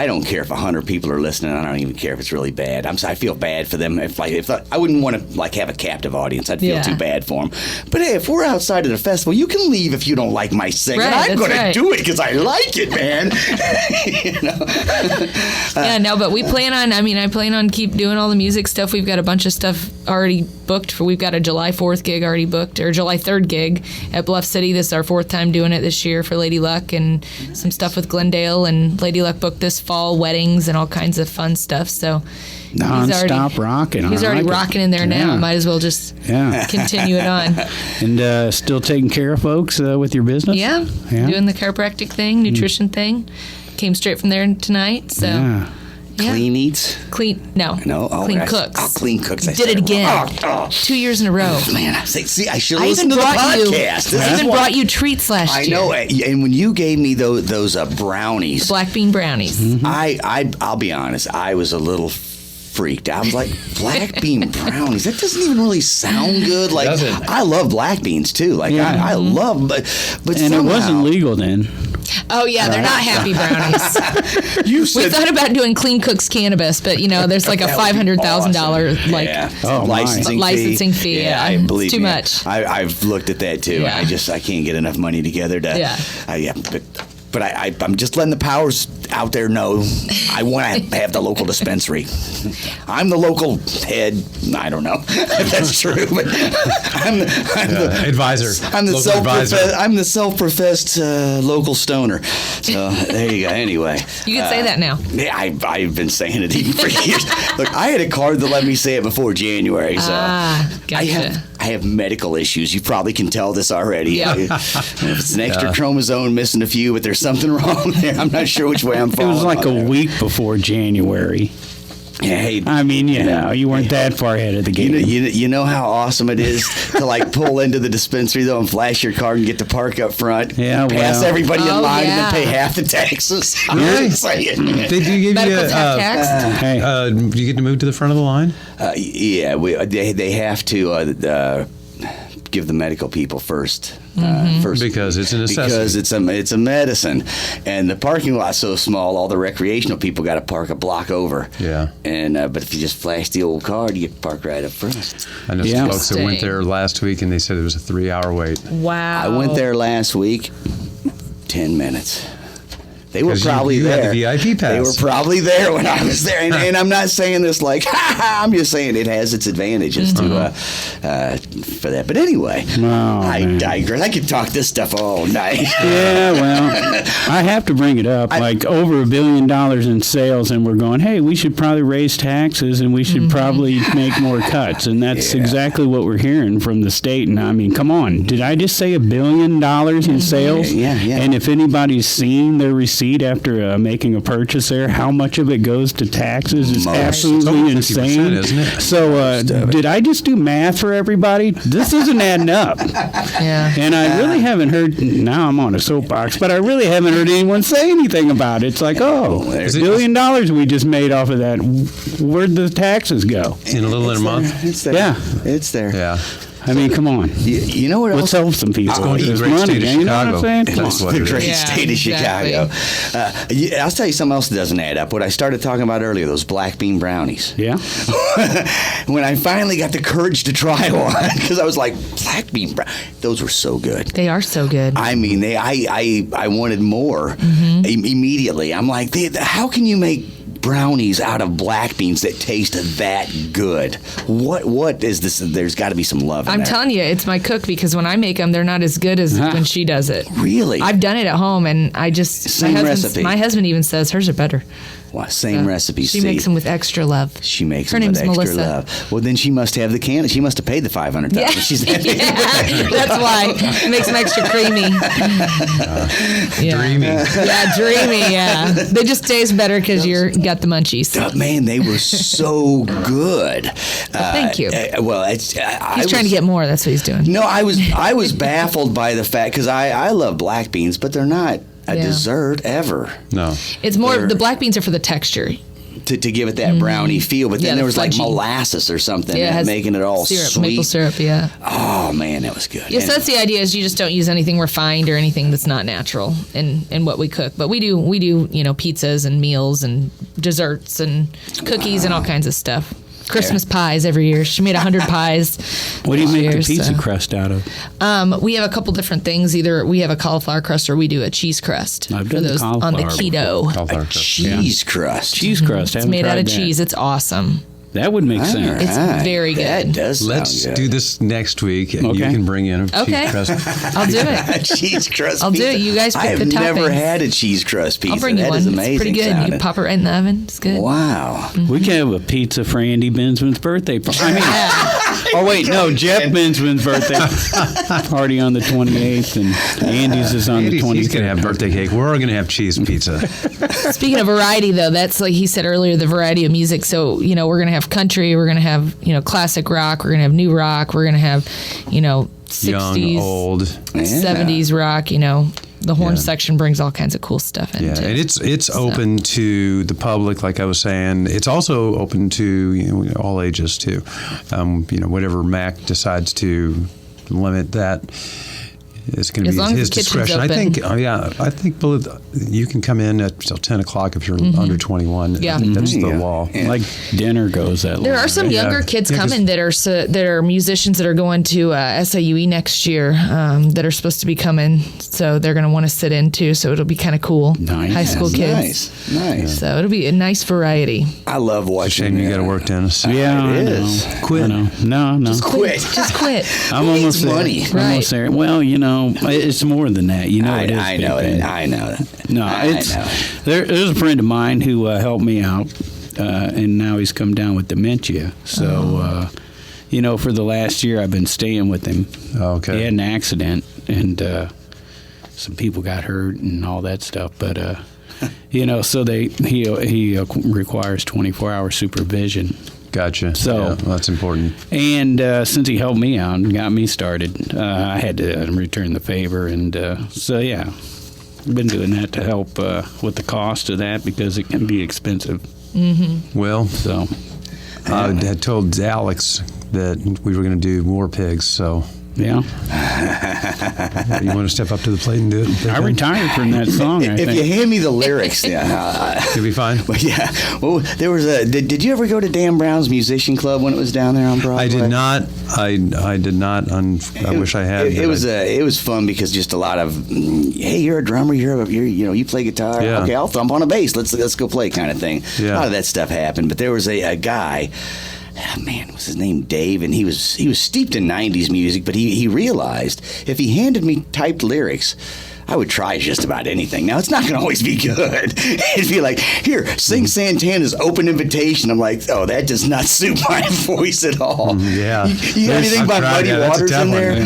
don't care if 100 people are listening. I don't even care if it's really bad. I feel bad for them. If I wouldn't want to have a captive audience. I'd feel too bad for them. But hey, if we're outside of the festival, you can leave if you don't like my singing. Right, I'm going to do it because I like it, man. But we plan on. I plan on keep doing all the music stuff. We've got a bunch of stuff already booked. We've got a July 4th gig already booked, or July 3rd gig at Bluff City. This is our 4th time doing it this year for Lady Luck, and some stuff with Glendale, and Lady Luck booked this fall weddings and all kinds of fun stuff. So non-stop rocking. He's already rocking in there now. Might as well just continue it on. And still taking care of folks with your business? Yeah. Doing the chiropractic thing, nutrition thing. Came straight from there tonight. So Clean Eats? Clean Cooks. Oh, Clean Cooks. Did it again. 2 years in a row. Man, see, I should listen to the podcast. I even brought you treats last year. I know, and when you gave me those brownies, black bean brownies, I'll be honest, I was a little freaked. I was like, black bean brownies. That doesn't even really sound good. Like, I love black beans too. Like, I love, but and somehow, it wasn't legal then. Oh yeah, they're not happy brownies. We thought about doing Clean Cooks cannabis, but there's like a $500,000 licensing fee. Yeah, I believe it's too much. I've looked at that too. Yeah. I can't get enough money together to. But I'm just letting the powers out there know I want to have the local dispensary. I'm the local head. I don't know if that's true, but I'm the advisor. I'm the self-professed local stoner. So there you go. Anyway, you can say that now. Yeah, I've been saying it even for years. Look, I had a card that let me say it before January. So gotcha. I have medical issues. You probably can tell this already. Yeah. If it's an extra chromosome, missing a few, but there's something wrong there. I'm not sure which way I'm falling. It was like a week before January. Hey, I mean, you weren't that far ahead of the game. You know how awesome it is to like pull into the dispensary though and flash your card and get to park up front, pass everybody in line, and then pay half the taxes. Really? They do give Medical's half taxed. do you get to move to the front of the line? They have to give the medical people first. First, because it's a necessity. Because it's a medicine, and the parking lot's so small. All the recreational people got to park a block over. Yeah. And but if you just flash the old card, you get to park right up front. I know some folks that went there last week, and they said it was a 3-hour wait. Wow. I went there last week. 10 minutes. They were probably you there. Had the VIP pass. They were probably there when I was there, and I'm not saying this like, I'm just saying it has its advantages to for that. But anyway, I digress. I could talk this stuff all night. Yeah, well, I have to bring it up. Like over $1 billion in sales, and we're going, hey, we should probably raise taxes, and we should probably make more cuts, and that's exactly what we're hearing from the state. And I mean, come on, did I just say $1 billion in sales? Yeah. And if anybody's seen their receipt after making a purchase there, how much of it goes to taxes is absolutely insane. Isn't it? So did I just do math for everybody? This isn't adding up. Yeah. And I really haven't heard, now I'm on a soapbox, but I really haven't heard anyone say anything about it. It's like, $1 billion we just made off of that. Where'd the taxes go? In a little in a month? It's there. Yeah. It's there. Yeah. I mean, come on. You know what else? Let's help some people. going to the There's great money. state of You know what I'm saying? Chicago. Come That's on. what The it great is. state of Chicago. I'll tell you something else that doesn't add up. What I started talking about earlier, those black bean brownies. Yeah. When I finally got the courage to try one, because I was like, black bean brownies, those were so good. They are so good. I mean, I wanted more immediately. I'm like, how can you make brownies out of black beans that taste that good? What is this? There's got to be some love in I'm there. telling you, it's my cook, because when I make them, they're not as good as when she does it. Really? I've done it at home, and I just Same recipe. My husband even says hers are better. Well, same recipe. She makes them with extra love. She makes Her them with name's extra Melissa. love. Well, then she must have the can. She must have paid the $500,000. Yeah. She's That's why. It makes them extra creamy. Dreamy. Yeah, dreamy, yeah. They just taste better because you got the munchies. Man, they were so good. Thank you. He's He's trying to get more. That's what he's doing. No, I was baffled by the fact, because I love black beans, but they're not a dessert ever. No. It's more, the black beans are for the texture. To give it that brownie feel, but then Yeah, there was like fudgy. molasses or something, Yeah, it has making it all syrup, sweet. maple syrup, yeah. Oh man, that was good. Yeah, so that's the idea, is you just don't use anything refined or anything that's not natural in what we cook. But we do, pizzas and meals and desserts and cookies and all kinds of stuff. Christmas pies every year. She made 100 pies. What do you make the this year, pizza so. crust out of? We have a couple different things. Either we have a cauliflower crust or we do a cheese crust. I've for done those on the cauliflower keto. Cauliflower a crust. cheese crust. Cheese crust. It's made out of cheese. It's awesome. That would make sense. It's very good. That does sound Let's good. do this next week, and you Okay. can bring in a Okay. cheese crust. I'll do it. cheese crust I'll do pizza. it. You guys pick I the have never toppings. had a cheese crust pizza. I'll bring you That one. is It's amazing pretty good. You sounding. can pop it right in the oven. It's good. Wow. We can have a pizza for Andy Bensman's birthday party. Oh, wait, no, Jeff Bensman's birthday party on the 28th, and Andy's is on the 23rd. He's going to have birthday cake. We're all going to have cheese pizza. Speaking of variety, though, that's like he said earlier, the variety of music. So, we're going to have country, we're going to have, classic rock, we're going to have new rock, we're going to have, 60s, Young, old. 70s rock, the horn section brings all kinds of cool stuff in. Yeah, too. and it's open to the public, like I was saying. It's also open to all ages too. Whatever Mac decides to limit that, it's going to As be long as his the kitchen's discretion. open. I think you can come in at till 10 o'clock if you're under 21. Yeah. I think that's the Yeah. law. Yeah. Like dinner goes that long. There are some younger kids Yeah, 'cause- coming that are musicians that are going to SIUE next year that are supposed to be coming. So they're going to want to sit in too. So it'll be kind of cool. Nice. High school kids. Nice. So it'll be a nice variety. I love watching. Shame you got to work, Dennis. Yeah, I It know. is. Quit. I know. No. Quit. Just quit. I'm Who almost needs there. money? I'm almost there. Well, it's more than that. It is. I know Big it. thing. I know that. No, I it's know. there's a friend of mine who helped me out, and now he's come down with dementia. So, for the last year I've been staying with him. Okay. He had an accident, and some people got hurt and all that stuff. But So he requires 24-hour supervision. Gotcha. So well, that's important. And since he helped me out and got me started, I had to return the favor. And I've been doing that to help with the cost of that because it can be expensive. Mm-hmm. Well, so I had told Alex that we were going to do War Pigs, so. Yeah. You want to step up to the plate and do it? I retired from that song, I If think. you hand me the lyrics, You'll be fine. But yeah, well, there was a. Did you ever go to Dan Brown's Musician Club when it was down there on Broadway? I did not. I did not. I wish I had. It was fun because just a lot of, hey, you're a drummer. You play guitar. Yeah. Okay, I'll thump on a bass. Let's go play kind of thing. Yeah. A lot of that stuff happened. But there was a guy. Oh, man, what's his name? Dave, and he was steeped in 90s music, but he realized if he handed me typed lyrics, I would try just about anything. Now, it's not going to always be good. It'd be like, here, sing Santana's Open Invitation. I'm like, oh, that does not suit my voice at all. Yeah. You got anything about Muddy Waters in there?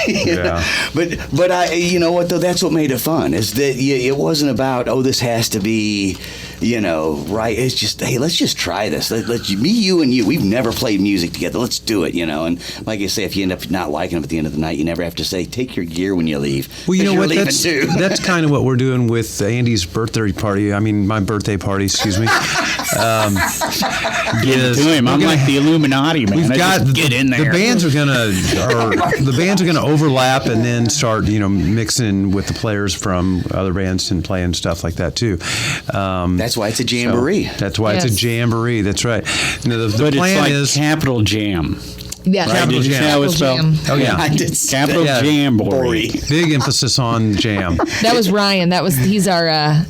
Yeah. But I, you know what, though, that's what made it fun, is that it wasn't about, oh, this has to be, right. It's just, hey, let's just try this. Let's me, you, and you. We've never played music together. Let's do it, And like I say, if you end up not liking them at the end of the night, you never have to say, take your gear when you leave. Well, you know what? Too. That's kind of what we're doing with Andy's birthday party. I mean, my birthday party, excuse me. I'm like the Illuminati, man. We've got get in there. The bands are gonna overlap and then start, mixing with the players from other bands and playing stuff like that too. That's why it's a JAMboree. That's why it's a JAMboree. That's right. The plan is Capital Jam. Yeah, Right? Did you see how it's spelled? Oh yeah, I did. Capital JAMboree. Big emphasis on jam. That was Ryan. He's our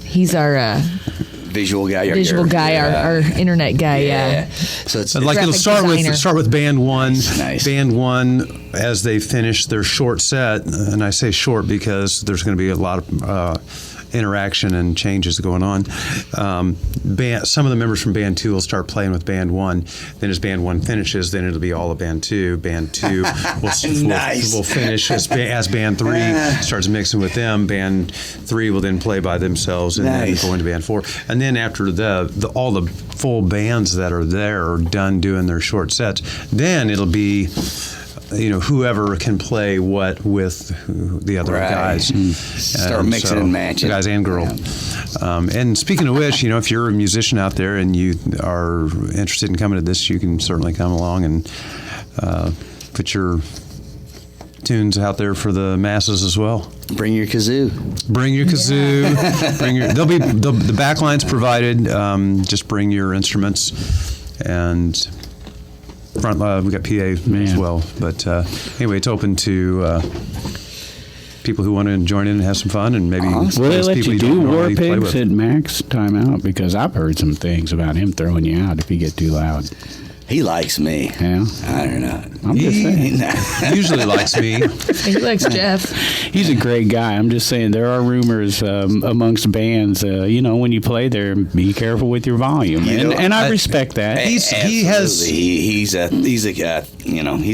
visual guy. Our internet guy. Yeah. So it's Like it'll start with band one. Nice. Band one, as they finish their short set, and I say short because there's going to be a lot of interaction and changes going on. Some of the members from band two will start playing with band one. Then as band one finishes, then it'll be all of band two. Band two will finish as band three starts mixing with them. Band three will then play by themselves and then go into band four. And then after all the full bands that are there are done doing their short sets, then it'll be whoever can play what with the other guys. Start mixing and matching. Guys and girls. And speaking of which, if you're a musician out there and you are interested in coming to this, you can certainly come along and put your tunes out there for the masses as well. Bring your kazoo. The backline's provided. Just bring your instruments and front we got PA as well, but anyway, it's open to people who want to join in and have some fun, and maybe will they let you do War play Pigs with. at max timeout? Because I've heard some things about him throwing you out if you get too loud. He likes me. Yeah, I don't know. I'm just saying. He usually likes me. He likes Jeff. He's a great guy. I'm just saying there are rumors amongst bands. When you play there, be careful with your volume, and I respect that. He's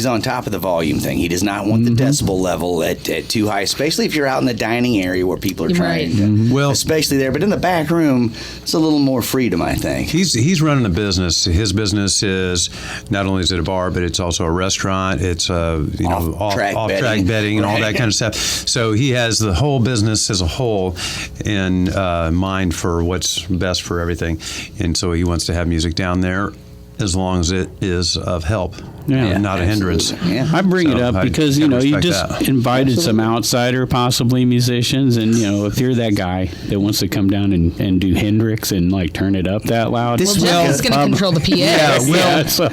on top of the volume thing. He does not want the decibel level at too high, especially if you're out in the dining area where people are trying. Right. Well, especially there, but in the back room, it's a little more freedom, I think. He's running a business. His business is not only is it a bar, but it's also a restaurant. It's off-track betting and all that kind of stuff. So he has the whole business as a whole in mind for what's best for everything, and so he wants to have music down there as long as it is of help, not a hindrance. Yeah. I bring it up because you just invited some outsider, possibly musicians, and if you're that guy that wants to come down and do Hendrix and turn it up that loud, Jeff is going to control the PA.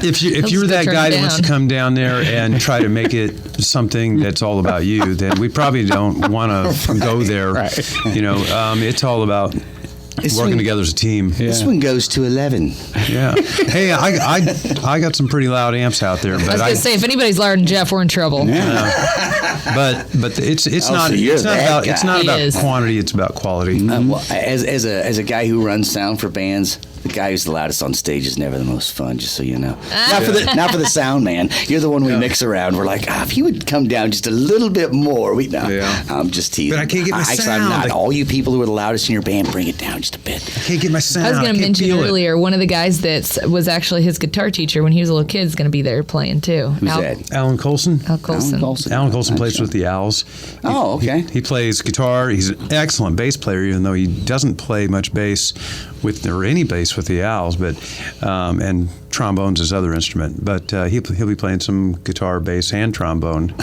If you're that guy that wants to come down there and try to make it something that's all about you, then we probably don't want to go there. Right. It's all about working together as a team. This one goes to 11. Yeah. Hey, I got some pretty loud amps out there, but I was going to say if anybody's louder than Jeff, we're in trouble. But it's not about quantity. It's about quality. As a guy who runs sound for bands, the guy who's the loudest on stage is never the most fun. Just so you know, not for the sound man. You're the one we mix around. We're like, if you would come down just a little bit more, I'm just teasing. But I can't get my sound. I'm not. All you people who are the loudest in your band, bring it down changed a bit. Can't get my sound. I was going to can't mention feel it. earlier, one of the guys that was actually his guitar teacher when he was a little kid is going to be there playing too. Who's that? Alan Colson. Al Coulson. Alan Colson plays with the Owls. Oh, okay. He plays guitar. He's an excellent bass player, even though he doesn't play much bass or any bass with the Owls, but and trombone's his other instrument. But he'll be playing some guitar, bass, and trombone.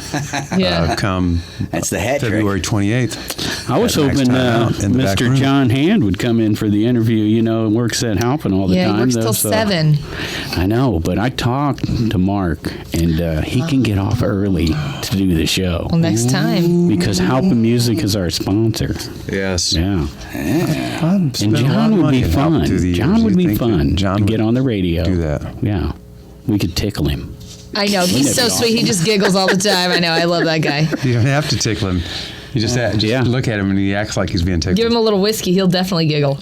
Yeah. Come That's the hat February 28th. I was at Max hoping Timeout in the back Mr. room. John Hand would come in for the interview. You know, and works at Halpin all the Yeah, time. he works though, till so- 7. I know, but I talked to Mark, and he can get off early to do the show Well, next time. because Halpin Music is our sponsor. Yes. Yeah, And and John would be fun. John would be fun John to would get on the radio. do that. Yeah, we could tickle him. I know. He's so sweet. He just giggles all the time. I know. I love that guy. You don't have to tickle him. You just look at him and he acts like he's being tickled. Give him a little whiskey. He'll definitely giggle.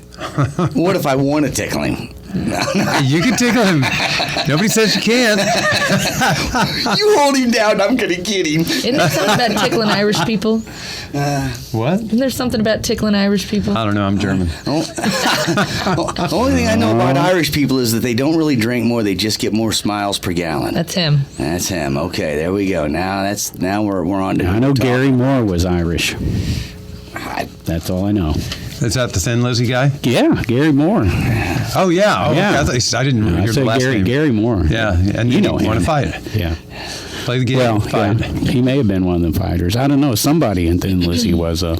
What if I want to tickle him? You can tickle him. Nobody says you can't. You hold him down, I'm going to get him. Isn't there something about tickling Irish people? What? Isn't there something about tickling Irish people? I don't know. I'm German. The only thing I know about Irish people is that they don't really drink more, they just get more smiles per gallon. That's him. That's him. Okay, there we go. Now we're on to I know Gary Moore was Irish. I- That's all I know. Is that the Thin Lizzy guy? Yeah, Gary Moore. Oh, yeah. Oh, Yeah. okay. I didn't I hear the said last name. Gary Moore. Yeah. And You know want him. to fight. Yeah. Play the game. Well, fight. yeah, he may have been one of the fighters. I don't know. Somebody in Thin Lizzy was a.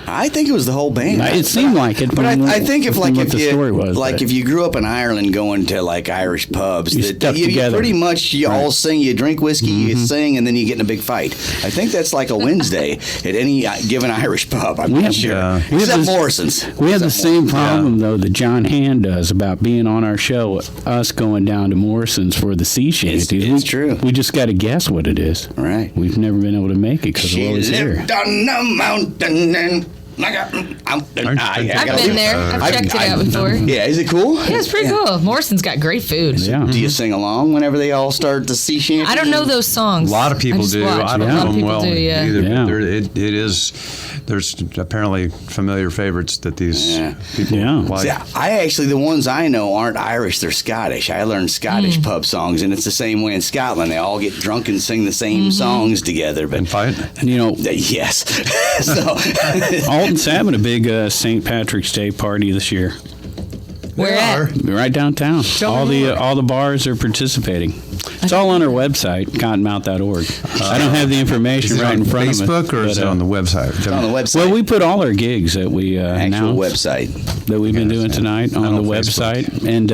I think it was the whole band. It seemed like it. But I think if what if the you story was, but- if you grew up in Ireland going to like Irish pubs, You that stuck you together. pretty much you all sing, you drink whiskey, you sing, and then you get in a big fight. I think that's like a Wednesday at any given Irish pub. I'm We not have- sure. yeah. We have Except this- Morrison's. We have the Except same problem, though, that John Hand does about being on our show, us going down to Morrison's for the sea shanty. It's true. We just got to guess what it is. Right. We've never been able to make it because we're She always here. lived on a mountain and like a mountain. I've been there. I've checked it out before. Yeah, is it cool? Yeah, it's pretty cool. Morrison's got great food. Yeah. Do you sing along whenever they all start the sea shanty? I don't know those songs. A lot of people I just do. watch. I don't A lot know of them people well do, yeah. either. Yeah. But it is. There's apparently familiar favorites that these Yeah. people Yeah. like. See, I actually, the ones I know aren't Irish, they're Scottish. I learned Scottish pub songs, and it's the same way in Scotland. They all get drunk and sing the same songs together. But And fight. You know, yes. So, Alton's having a big St. Patrick's Day party this year. Where They at? are. Right downtown. All the bars are participating. It's all on our website, cottonmouth.org. I don't have the Is information it right on in front Facebook of me. or is it but, on the website? on the website. Well, we put all our gigs that we actual announced website. that we've been doing tonight Not on the on website and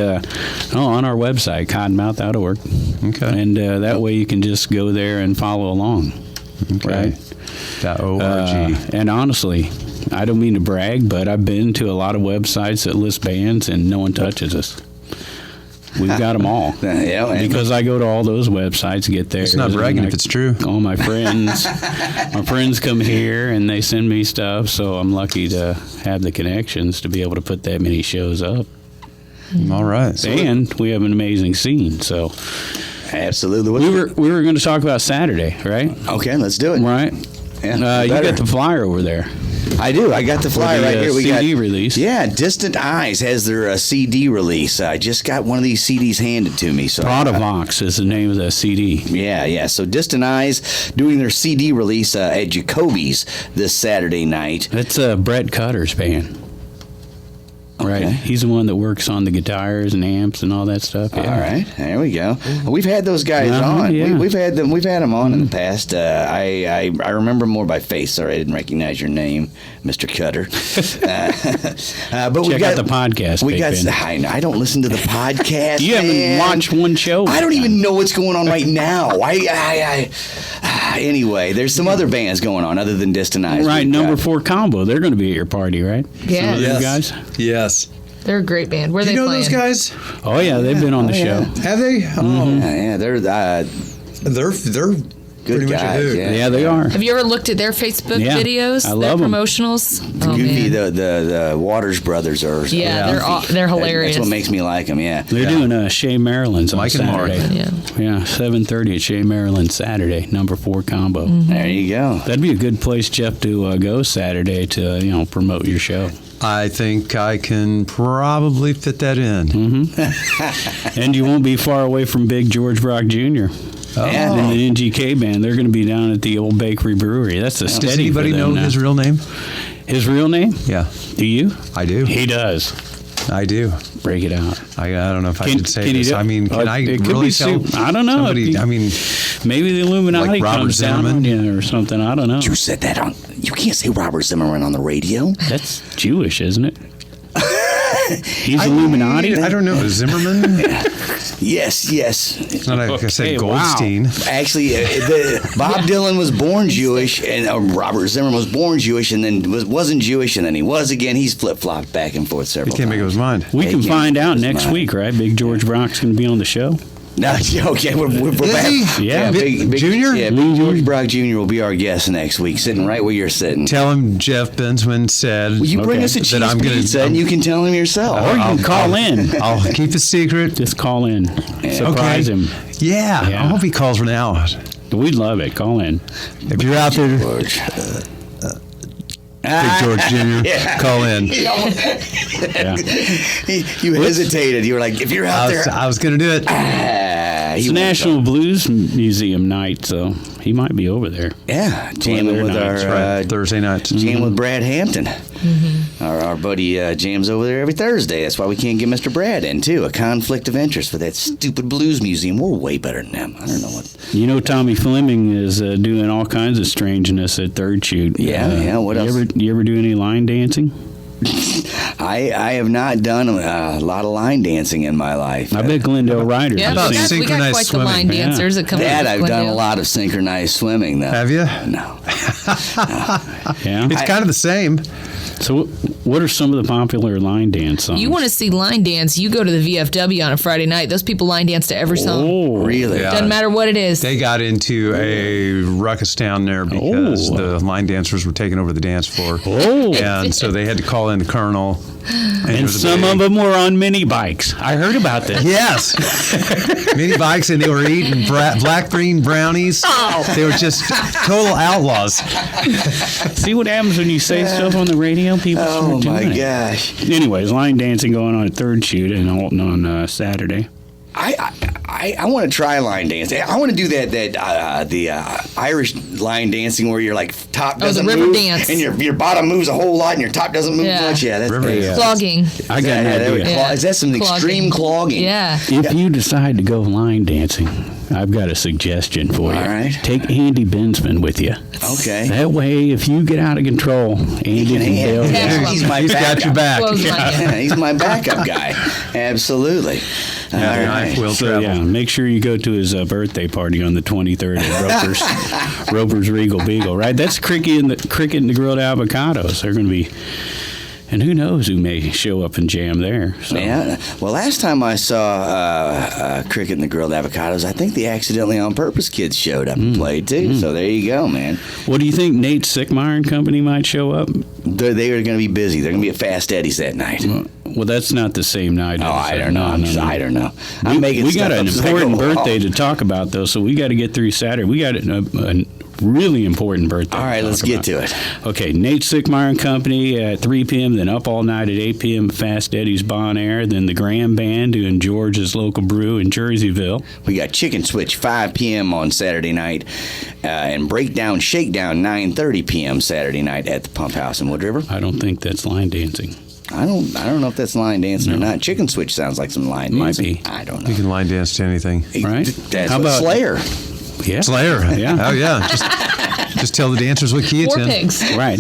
on our website, cottonmouth.org. Okay. And that way you can just go there and follow along. Okay. Right? .org. And honestly, I don't mean to brag, but I've been to a lot of websites that list bands and no one touches us. We've got them all. Yeah, and- Because I go to all those websites, get there. It's not bragging if it's true. All my friends, come here and they send me stuff, so I'm lucky to have the connections to be able to put that many shows up. All right. And we have an amazing scene. So Absolutely. we were going to talk about Saturday, right? Okay, let's do it. Right. Yeah, You better. got the flyer over there. I do. I got the flyer the, right here. We CD got release. Yeah, Distant Eyes has their CD release. I just got one of these CDs handed to me. So Protavox is the name of the CD. Yeah. So Distant Eyes doing their CD release at Jacoby's this Saturday night. That's Brett Cutter's band. Right. Okay. He's the one that works on the guitars and amps and all that stuff. Yeah. All right, there we go. We've had those guys on. Yeah. We've had them on in the past. I remember more by face. Sorry, I didn't recognize your name, Mr. Cutter. But we Check got out the podcast. We Big got. Ben. I don't listen to the podcast. You haven't man. watched one show. I don't even know what's going on right now. Anyway, there's some other bands going on other than Distant Eyes. Right, We've number got- 4 combo. They're going to be at your party, right? Yeah. Some of those guys. Yes. They're a great band. Where are Do they you know playing? those guys? Oh yeah, they've been on the show. Have they? Oh, Yeah, they're. they're Good Pretty much I guys. do. Yeah, they are. Have you ever looked at their Facebook Yeah, videos? I love their 'em. promotionals. Oh, Goofy, man. the Waters brothers are. They're hilarious. That's what makes me like them. Yeah. They're doing Shea Maryland's on Mike and Mark. Saturday. Yeah. 7:30 at Shea Maryland Saturday, number 4 combo. There you go. That'd be a good place, Jeff, to go Saturday to promote your show. I think I can probably fit that in. And you won't be far away from Big George Brock Jr. Yeah. And the NGK band. They're going to be down at the Old Bakery Brewery. That's a Does steady. anybody for them know now. his real name? His real name? Yeah, Do you? I do. He does. I do. Break it out. I don't know if I should say can you this. do- I mean, can I it could really be tell? I don't know. Somebody, I mean, Maybe the Illuminati Like Robert comes down on Zimmerman? you or something. I don't know. You said that on. You can't say Robert Zimmerman on the radio. That's Jewish, isn't it? He's Illuminati. I don't know. Zimmerman? Yes. It's not like I said Okay, wow. Goldstein. Actually, Bob Dylan was born Jewish, and Robert Zimmerman was born Jewish, and then wasn't Jewish, and then he was again. He's flip flopped back and forth He several can't make up times. his mind. We They can can't find make out his next mind. week, right? Big George Brock's going to be on the show. No, okay, we're Is back. he? Yeah. big Junior? Yeah, Big George Brock Jr. will be our guest next week, sitting right where you're sitting. Tell him Jeff Bensman said. Will you bring Okay. us a cheese That I'm gonna- pizza, and you can tell him yourself. Or you can call in. I'll keep the secret. Just call in. Surprise him. Yeah, Yeah. I hope he calls now. We'd love it. Call in. If you're out there, George. Big George Jr., call in. Yeah. You hesitated. You were like, if you're out there. I was going to do it. It's National Blues Museum night, so he might be over there. Yeah, jamming with our nights, Right, Thursday nights. jamming with Brad Hampton. Our buddy jams over there every Thursday. That's why we can't get Mr. Brad in too. A conflict of interest for that stupid blues museum. We're way better than them. I don't know what. You know, Tommy Fleming is doing all kinds of strangeness at Third Shoot. Yeah, what else? You ever do any line dancing? I have not done a lot of line dancing in my life. I bet Glendale Riders. Yeah, have about we got seen- synchronized quite swimming? the line Yeah. dancers that come Dad, out I've of done a Glendale. lot of synchronized swimming though. Have you? No. Yeah. It's kind of the same. So, what are some of the popular line dance songs? You want to see line dance, you go to the VFW on a Friday night. Those people line dance to every song. Oh, Really? Yeah. Doesn't matter what it is. They got into a ruckus down there because Oh. the line dancers were taking over the dance floor. Oh. And so they had to call in the colonel. it And was a some big- of them were on mini bikes. I heard about this. Yes. Mini bikes, and they were eating black bean brownies. They were just total outlaws. See what happens when you say stuff on the radio? People Oh start my doing it. gosh. Anyways, line dancing going on at Third Shoot in Alton on Saturday. I want to try line dancing. I want to do the Irish line dancing where your like top the doesn't river move dance. and your bottom moves a whole lot and your top doesn't move Yeah. much. Yeah, that's River dance. Clogging. I got an idea. Yeah. Is that some extreme clogging? Yeah. If you decide to go line dancing, I've got a suggestion for you. All right. Take Andy Bensman with you. Okay. That way, if you get out of control, Andy can bail you Yeah. out. He's my He's got backup. your back. Close my Yeah, he's my backup guy. Absolutely. All Yeah, the right. knife will So travel. yeah, make sure you go to his birthday party on the 23rd at Roper's Regal Beagle. Right, that's Cricket and the Grilled Avocados. They're going to be, and who knows who may show up and jam there. So. Yeah. Well, last time I saw Cricket and the Grilled Avocados, I think the Accidentally on Purpose kids showed up and played too. So there you go, man. What do you think? Nate Sickmeyer and company might show up. They are going to be busy. They're going to be at Fast Eddie's that night. Well, that's not the same night. Oh, as I don't know. I don't know. We, I'm making we got stuff an up as I important go along. birthday to talk about, though, so we got to get through Saturday. We got a really important birthday. All right, to let's talk get about. to it. Okay, Nate Sickmeyer and Company at 3 p.m., then Up All Night at 8 p.m. at Fast Eddie's Bon Air, then the Graham Band doing George's Local Brew in Jerseyville. We got Chicken Switch 5 p.m. on Saturday night, and Breakdown Shakedown 9:30 p.m. Saturday night at the Pump House in Wood River. I don't think that's line dancing. I don't know if that's line dancing or not. Chicken Switch sounds like some line Might dancing. be. I don't You know. can line dance to anything. Right? That's How what about- Slayer. Yeah. Slayer. Yeah. Oh, yeah. Just tell the dancers what key it's Four in. pigs. Right.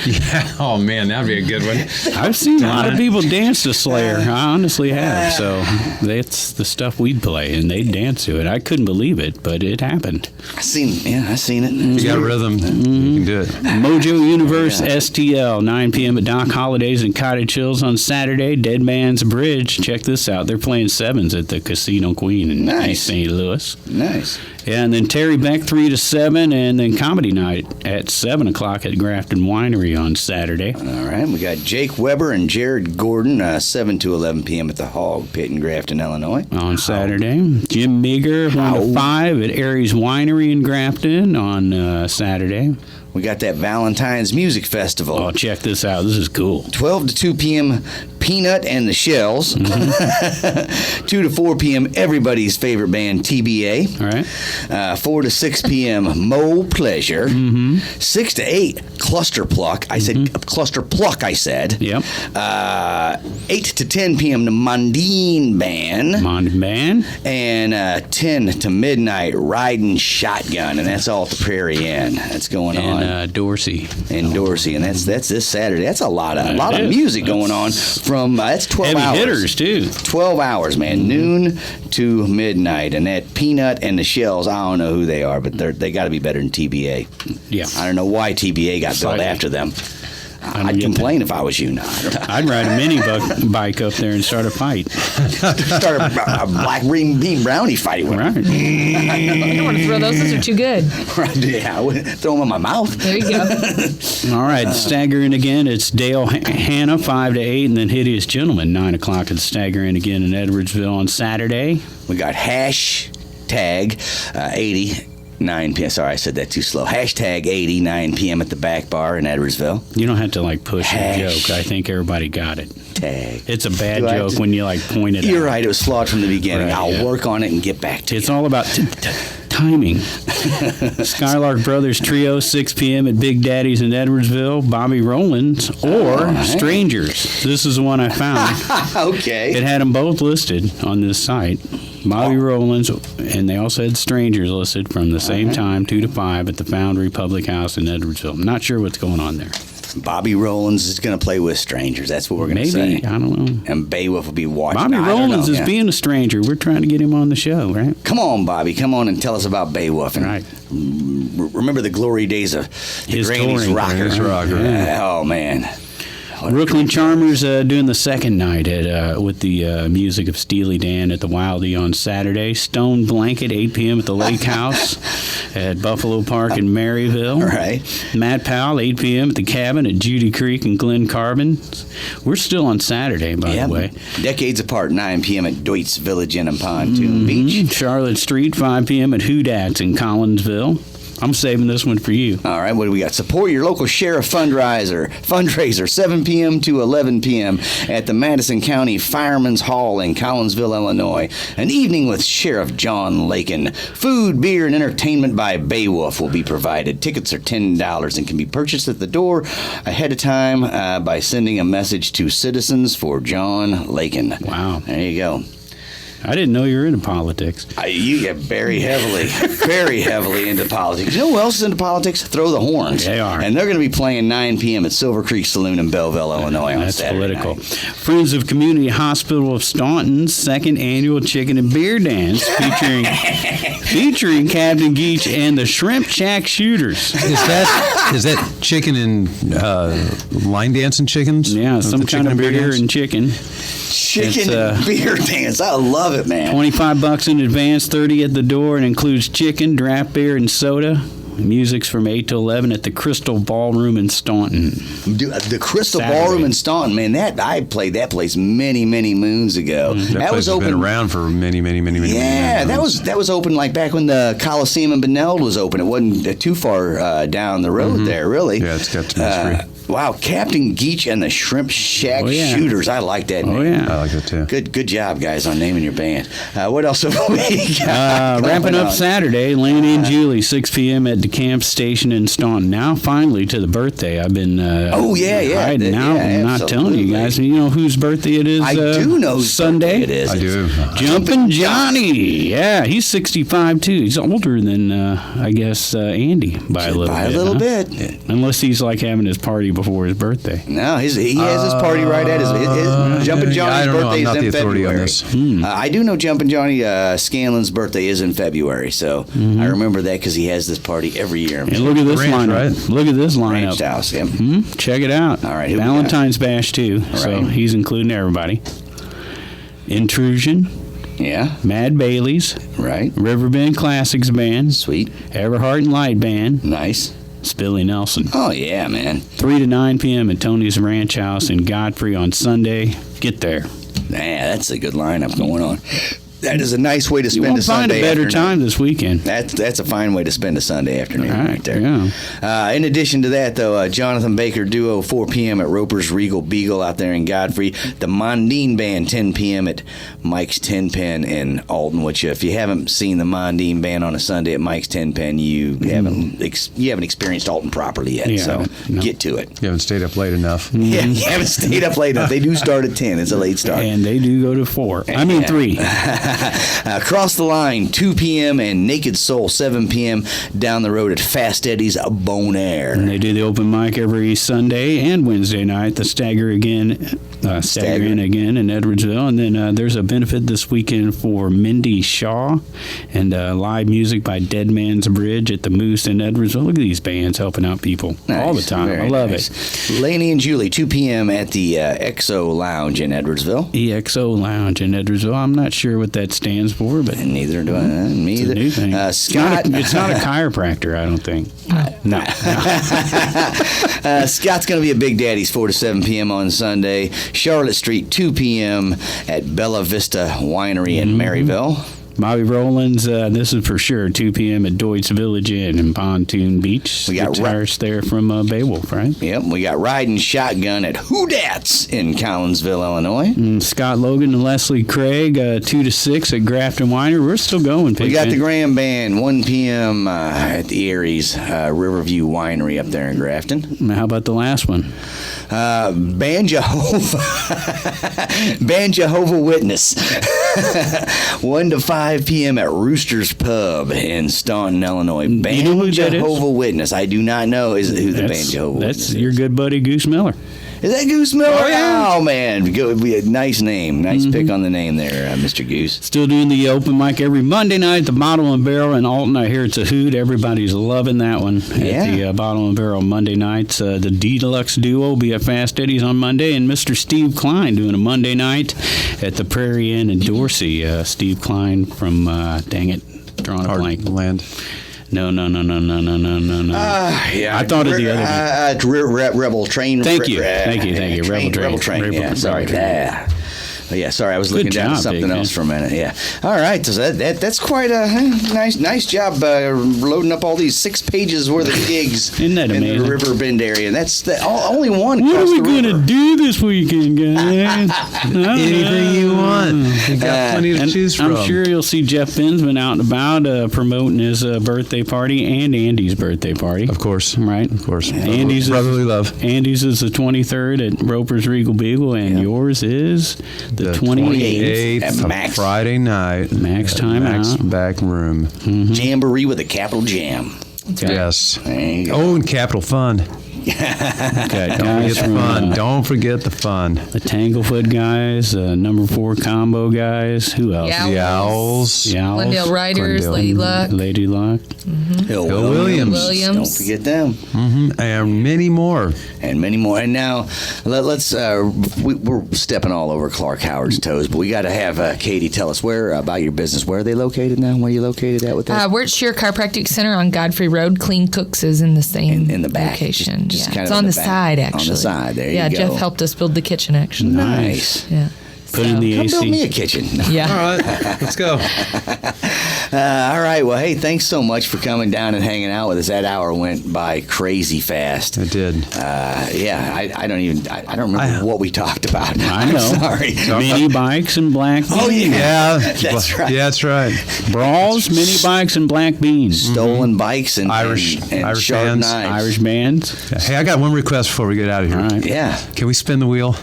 Yeah. Oh man, that'd be a good one. I've seen a lot of people dance to Slayer. I honestly have. So that's the stuff we'd play, and they'd dance to it. I couldn't believe it, but it happened. I seen it. You got rhythm, you can do it. Mojo Universe STL, 9 p.m. at Doc Holidays and Cottage Hills on Saturday. Dead Man's Bridge. Check this out. They're playing sevens at the Casino Queen in East St. Louis. Nice. Yeah, and then Terry Beck 3 to 7, and then Comedy Night at 7 o'clock at Grafton Winery on Saturday. All right, we got Jake Weber and Jared Gordon, 7 to 11 p.m. at the Hog Pit in Grafton, Illinois. On Saturday. Jim Meager 1 to 5 at Aries Winery in Grafton on Saturday. We got that Valentine's Music Festival. Oh, check this out. This is cool. 12 to 2 p.m., Peanut and the Shells. 2 to 4 p.m., everybody's favorite band, TBA. All right. 4 to 6 p.m., Mo Pleasure. 6 to 8, Cluster Pluck. I said Cluster Pluck, I said. Yep. 8 to 10 p.m., the Mondine Band. Mondine Band. And 10 to midnight, Riding Shotgun. And that's all at the Prairie Inn. That's going on. Dorsey. In Dorsey. And that's this Saturday. That's a lot of music going on. That's 12 heavy hours. hitters, too. 12 hours, man. Noon to midnight. And that Peanut and the Shells, I don't know who they are, but they got to be better than TBA. Yeah. I don't know why TBA got built after them. I'd complain if I was you. I'd ride a mini bike up there and start a fight. Start a black bean brownie fight with Right. I don't want to throw those. Those are too good. Yeah, I wouldn't throw them in my mouth. There you go. All right, Stagger in again. It's Dale Hanna, 5 to 8, and then Hideous Gentleman, 9 o'clock at the Stagger in again in Edwardsville on Saturday. We got hashtag 80. 9 p.m. Sorry, I said that too slow. Hashtag 80, 9 p.m. at the Back Bar in Edwardsville. You don't have to push a joke. I think everybody got it. Tag. It's a bad joke when you point it out. You're right. It was flawed from the beginning. Right, I'll work on it and get back to you. It's all about timing. Skylark Brothers Trio, 6 p.m. at Big Daddy's in Edwardsville. Bobby Rowlands or Strangers. This is the one I found. Okay. It had them both listed on this site. Bobby Rowlands, and they also had Strangers listed from the same time, 2 to 5, at the Foundry Public House in Edwardsville. I'm not sure what's going on there. Bobby Rowlands is going to play with Strangers. That's what we're going to say. Maybe. I don't know. And Beowulf will be watching. Bobby Rowlands is being a stranger. We're trying to get him on the show, right? Come on, Bobby. Come on and tell us about Beowulf. And Right. remember the glory days of the His Granny's touring. Rocker. His rocker. Oh, man. Brooklyn Charmers doing the second night with the music of Steely Dan at the Wildey on Saturday. Stone Blanket, 8 p.m. at the Lake House at Buffalo Park in Maryville. All right. Matt Powell, 8 p.m. at the Cabin at Judy Creek and Glen Carbon. We're still on Saturday, by the way. Decades apart, 9 p.m. at Deutz Village Inn and Pontoon Beach. Charlotte Street, 5 p.m. at Hoodats in Collinsville. I'm saving this one for you. All right, what do we got? Support your local Sheriff fundraiser, 7 p.m. to 11 p.m. at the Madison County Fireman's Hall in Collinsville, Illinois. An evening with Sheriff John Lakin. Food, beer, and entertainment by Beowulf will be provided. Tickets are $10 and can be purchased at the door ahead of time by sending a message to Citizens for John Lakin. Wow. There you go. I didn't know you were into politics. You get very heavily into politics. You know who else is into politics? Throw the Horns. They are. And they're going to be playing 9 p.m. at Silver Creek Saloon in Belleville, Illinois on That's Saturday political. night. Friends of Community Hospital of Staunton's second annual Chicken and Beer Dance featuring Captain Geach and the Shrimp Shack Shooters. Is that chicken and line dancing chickens? Yeah, some kind of beer dance? and chicken. Chicken and beer dance. I love it, man. $25 in advance, $30 at the door, and includes chicken, draft beer, and soda. Music's from 8 to 11 at the Crystal Ballroom in Staunton. The Crystal Saturday. Ballroom in Staunton, man. I played that place many moons ago. That place has been around for many years. Yeah, that was open like back when the Coliseum in Benbow was open. It wasn't too far down the road there, really. Yeah, it's got some history. Wow, Captain Geach and the Shrimp Shack Shooters. I like that name. Oh, yeah. I like it too. Good job, guys, on naming your band. What else have we got? Wrapping up Saturday, Laney and Julie, 6 p.m. at the camp station in Staunton. Now, finally, to the birthday. I've been hiding out and not telling you guys. You know whose birthday it is? I do know whose Sunday. birthday it is. I do. Jumpin' Johnny. Yeah, he's 65 too. He's older than I guess Andy by a little bit. Unless he's like having his party before his birthday. No, he has his party right at his Jumpin' Johnny's birthday is in February. I do know Jumpin' Johnny Scanlon's birthday is in February, so I remember that because he has this party every year. And look at this lineup. Right? Look at this lineup. Ranch House, yeah. Check it out. All right, Valentine's Bash too, so he's including everybody. Intrusion. Yeah. Mad Bailey's. Right. Riverbend Classics Band. Sweet. Everhart and Light Band. Nice. Billy Nelson. Oh, yeah, man. 3 to 9 p.m. at Tony's Ranch House in Godfrey on Sunday. Get there. Yeah, that's a good lineup going on. That is a nice way to spend you won't a Sunday find a better afternoon. time this weekend. That's a fine way to spend a Sunday afternoon right there. Yeah. In addition to that, though, Jonathan Baker Duo, 4 p.m. at Roper's Regal Beagle out there in Godfrey. The Mondine Band, 10 p.m. at Mike's Tin Pen in Alton, which if you haven't seen the Mondine Band on a Sunday at Mike's Tin Pen, you haven't experienced Alton properly yet, so get to it. You haven't stayed up late enough. Yeah, you haven't stayed up late enough. They do start at 10. It's a late start. And they do go to 4. I mean 3. Cross the Line, 2 p.m. and Naked Soul, 7 p.m. down the road at Fast Eddie's Bon Air. And they do the open mic every Sunday and Wednesday night. The Stagger again, Stagger in again in Edwardsville. And then there's a benefit this weekend for Mindy Shaw and live music by Dead Man's Bridge at the Moose in Edwardsville. Look at these bands helping out people all the time. I love it. Laney and Julie, 2 p.m. at the XO Lounge in Edwardsville. EXO Lounge in Edwardsville. I'm not sure what that stands for, but and neither do I. Me either. New thing. Scott, it's not a chiropractor, I don't think. No. Scott's going to be at Big Daddy's 4 to 7 p.m. on Sunday. Charlotte Street, 2 p.m. at Bella Vista Winery in Maryville. Bobby Rowland's, this is for sure, 2 p.m. at Deutsch Village Inn in Pontoon Beach. We got guitars there from Beowulf, right? Yep, we got Riding Shotgun at Hoodats in Collinsville, Illinois. And Scott Logan and Leslie Craig, 2 to 6 at Grafton Winery. We're still going, We got the Grand Band, 1 p.m. At the Aries Riverview Winery up there in Grafton. How about the last one? Band Jehovah Witness, 1 to 5 p.m. at Rooster's Pub in Staunton, Illinois. Band you know who that Jehovah Witness. I do not know who the Band Jehovah Witness is. That's your good buddy Goose Miller. Is that Goose Miller? Oh, yeah. Oh, man. Nice name. Nice pick on the name there, Mr. Goose. Still doing the open mic every Monday night at the Bottle and Barrel in Alton. I hear it's a hoot. Everybody's loving that one at the Bottle and Barrel Monday nights. The Deluxe Duo will be at Fast Eddie's on Monday, and Mr. Steve Klein doing a Monday night at the Prairie Inn in Dorsey. Steve Klein from, dang it, drawing a blank. Land. No. Yeah, I thought of the other Rebel Train. Thank you. Rebel Train. Yeah, sorry. Yeah, sorry, I was looking down at something else for a minute. Yeah. All right, so that's quite a nice job loading up all these 6 pages worth of gigs Isn't that amazing? in the Riverbend area. And that's only one. What are we going to do this weekend, guys? Anything you want. We got plenty to choose from. I'm sure you'll see Jeff Bensman out and about promoting his birthday party and Andy's birthday party. Of course. Right? Of course. Andy's brotherly love. Andy's is the 23rd at Roper's Regal Beagle, and yours is the 28th at Max. Friday night. Max time Max out. back room. JAMboree with a capital Jam. Yes. There you go. Oh, and Capital Fun. Okay, Don't guys forget the fun. Don't forget the fun. The Tanglefoot guys, number 4 combo guys. Who else? Yeah. Yowls. Glendale Riders, Glendale. Lady Luck. Lady Luck. Hill Williams. Don't forget them. And many more. And many more. And now, let's. We're stepping all over Clark Howard's toes, but we got to have Katie tell us about your business. Where are they located now? Where are you located at with that? We're at Sherer Chiropractic Center on Godfrey Road. Clean Cooks is in the same in the back location. Just kind it's of on in the back. side, actually. On the side, there you go. Yeah, Jeff helped us build the kitchen, actually. Nice. Yeah. Put in the Come build me AC. a kitchen. Yeah. All right, let's go. All right. Well, hey, thanks so much for coming down and hanging out with us. That hour went by crazy fast. It did. Yeah, I don't remember what we talked about. I know. I'm sorry. Mini bikes and black beans. Oh, yeah. That's right. Yeah, that's right. Brawls, mini bikes, and black beans. Stolen bikes and Irish sharp bands. knives. Irish bands. Hey, I got one request before we get out of here. All right. Yeah. Can we spin the wheel?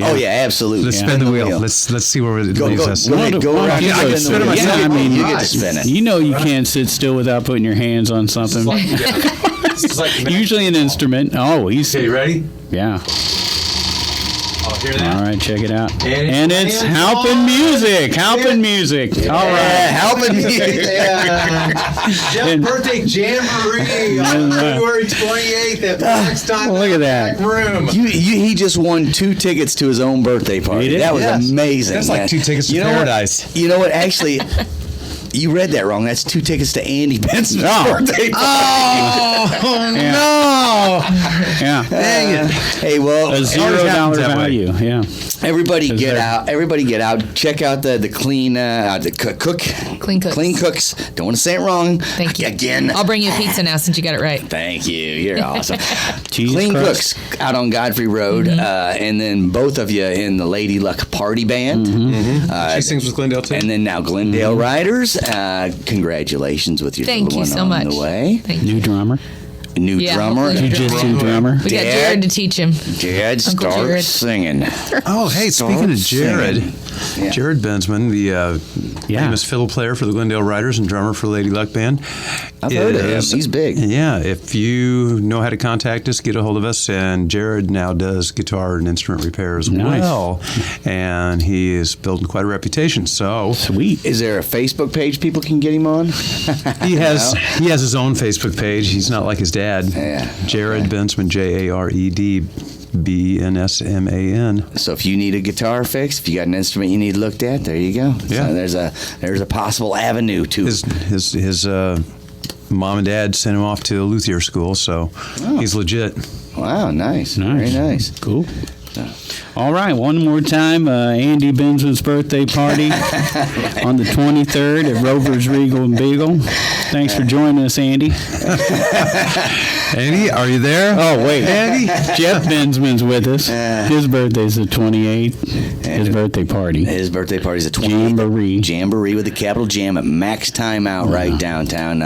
Oh yeah, absolutely. Let's spin the wheel. Let's see where it leaves us. Go ahead. Go around. Yeah, I Spin can the spin it wheel. myself. Yeah, I mean, you get to spin it. You know you can't sit still without putting your hands on something. Usually an instrument. Oh, he's... Okay, you ready? Yeah. Oh, hear that? All right, check it out. And And it's it's Halpin music. Halpin music. All Yeah, right. helping me. Jeff's birthday jamboree on February 28th at Pakistan. Look at that. Room. He just won 2 tickets to his own birthday party. He did? That was Yes. amazing. That's like man. 2 tickets to You know what? paradise. You know what? Actually, you read that wrong. That's 2 tickets to Andy Bensman's birthday party. Oh, no. Yeah. Dang it. Hey, well, A $0 that way. value. Yeah. everybody Is get there- out. Everybody get out. Check out the clean Clean Cooks. Clean Cooks. Don't want to say it wrong. Thank you. Again. I'll bring you a pizza now since you got it right. Thank you. You're awesome. Cheese Clean crust. Cooks out on Godfrey Road, and then both of you in the Lady Luck Party Band. She sings with Glendale too. And then now Glendale Riders. Congratulations with your Thank little you one so on much. the way. Thank you. New drummer. New Yeah, drummer. hopefully new Jiu-jitsu drummer. We got Dad? Jared to teach him. Jared, Uncle start Jared. singing. Oh, hey, speaking of Jared, Yeah. Jared Bensman, the famous fiddle player for the Glendale Riders and drummer for Lady Luck Band. I've heard of him. He's big. Yeah, if you know how to contact us, get a hold of us. And Jared now does guitar and instrument repair as Nice. well. And he is building quite a reputation. So Sweet. Is there a Facebook page people can get him on? he has his own Facebook page. He's not like his dad. Yeah. Jared Bensman, Jared Bensman. So if you need a guitar fixed, if you got an instrument you need looked at, there you go. Yeah. So there's a possible avenue to His mom and dad sent him off to a luthier school, so he's legit. Wow, nice. Nice. Very nice. Cool. All right, one more time, Andy Bensman's birthday party on the 23rd at Rover's Regal and Beagle. Thanks for joining us, Andy. Andy, are you there? Oh, wait. Andy? Jeff Bensman's with us. His birthday's the 28th. His birthday party. His birthday party's the 28th. JAMboree. JAMboree with a capital Jam at Max Time Out right downtown.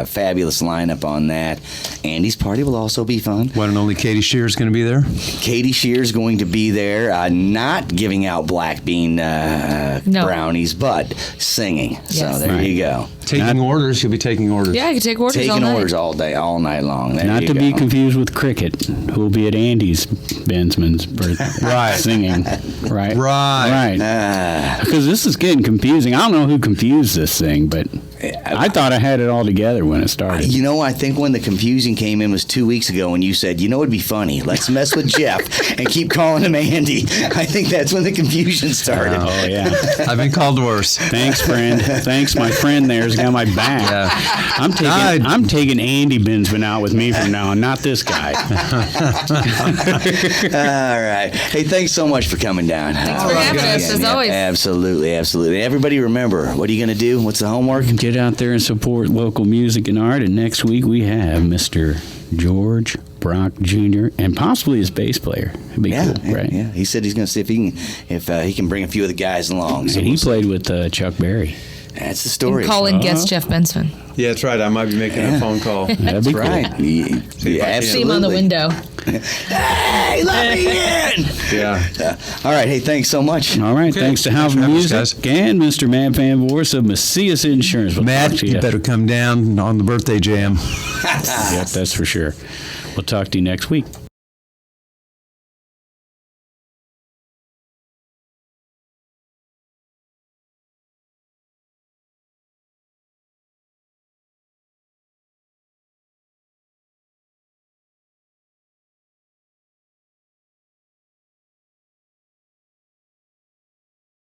Fabulous lineup on that. Andy's party will also be fun. One and only Katie Shearer's going to be there. Katie Sheer's going to be there, not giving out black bean brownies, but singing. Yes. So there you go. Taking orders. He'll be taking orders. Yeah, I can take orders all Taking night. orders all day, all night long. There Not you to go. be confused with Cricket, who will be at Andy's Bensman's birthday. Right. Singing. Right. Right. Right. Because this is getting confusing. I don't know who confused this thing, but I thought I had it all together when it started. You know, I think when the confusion came in was 2 weeks ago when you said, you know, it'd be funny. Let's mess with Jeff and keep calling him Andy. I think that's when the confusion started. Oh, yeah. I've been called worse. Thanks, friend. Thanks, my friend there's got my back. Yeah. I'm taking Andy Bensman out with me from now on, not this guy. All right. Hey, thanks so much for coming down. Thanks for having us, as always. Absolutely, absolutely. Everybody remember, what are you going to do? What's the homework? Get out there and support local music and art. And next week we have Mr. George Brock Jr. and possibly his bass player. It'd be cool, right? Yeah. He said he's going to see if he can bring a few of the guys along. So And he played with Chuck Berry. that's the story. Call in guest Jeff Bensman. Yeah, that's right. I might be making a phone call. That'd That's be cool. right. Yeah, absolutely. See him on the window. Hey, let me in. Yeah. All right. Hey, thanks so much. All right, Okay. thanks to Thanks Halpin for having us, Music and Mr. Matt Van Voorhis of Macias Insurance. We'll talk Matt, to you better come down on the birthday jam. Yep, that's for sure. We'll talk to you next week.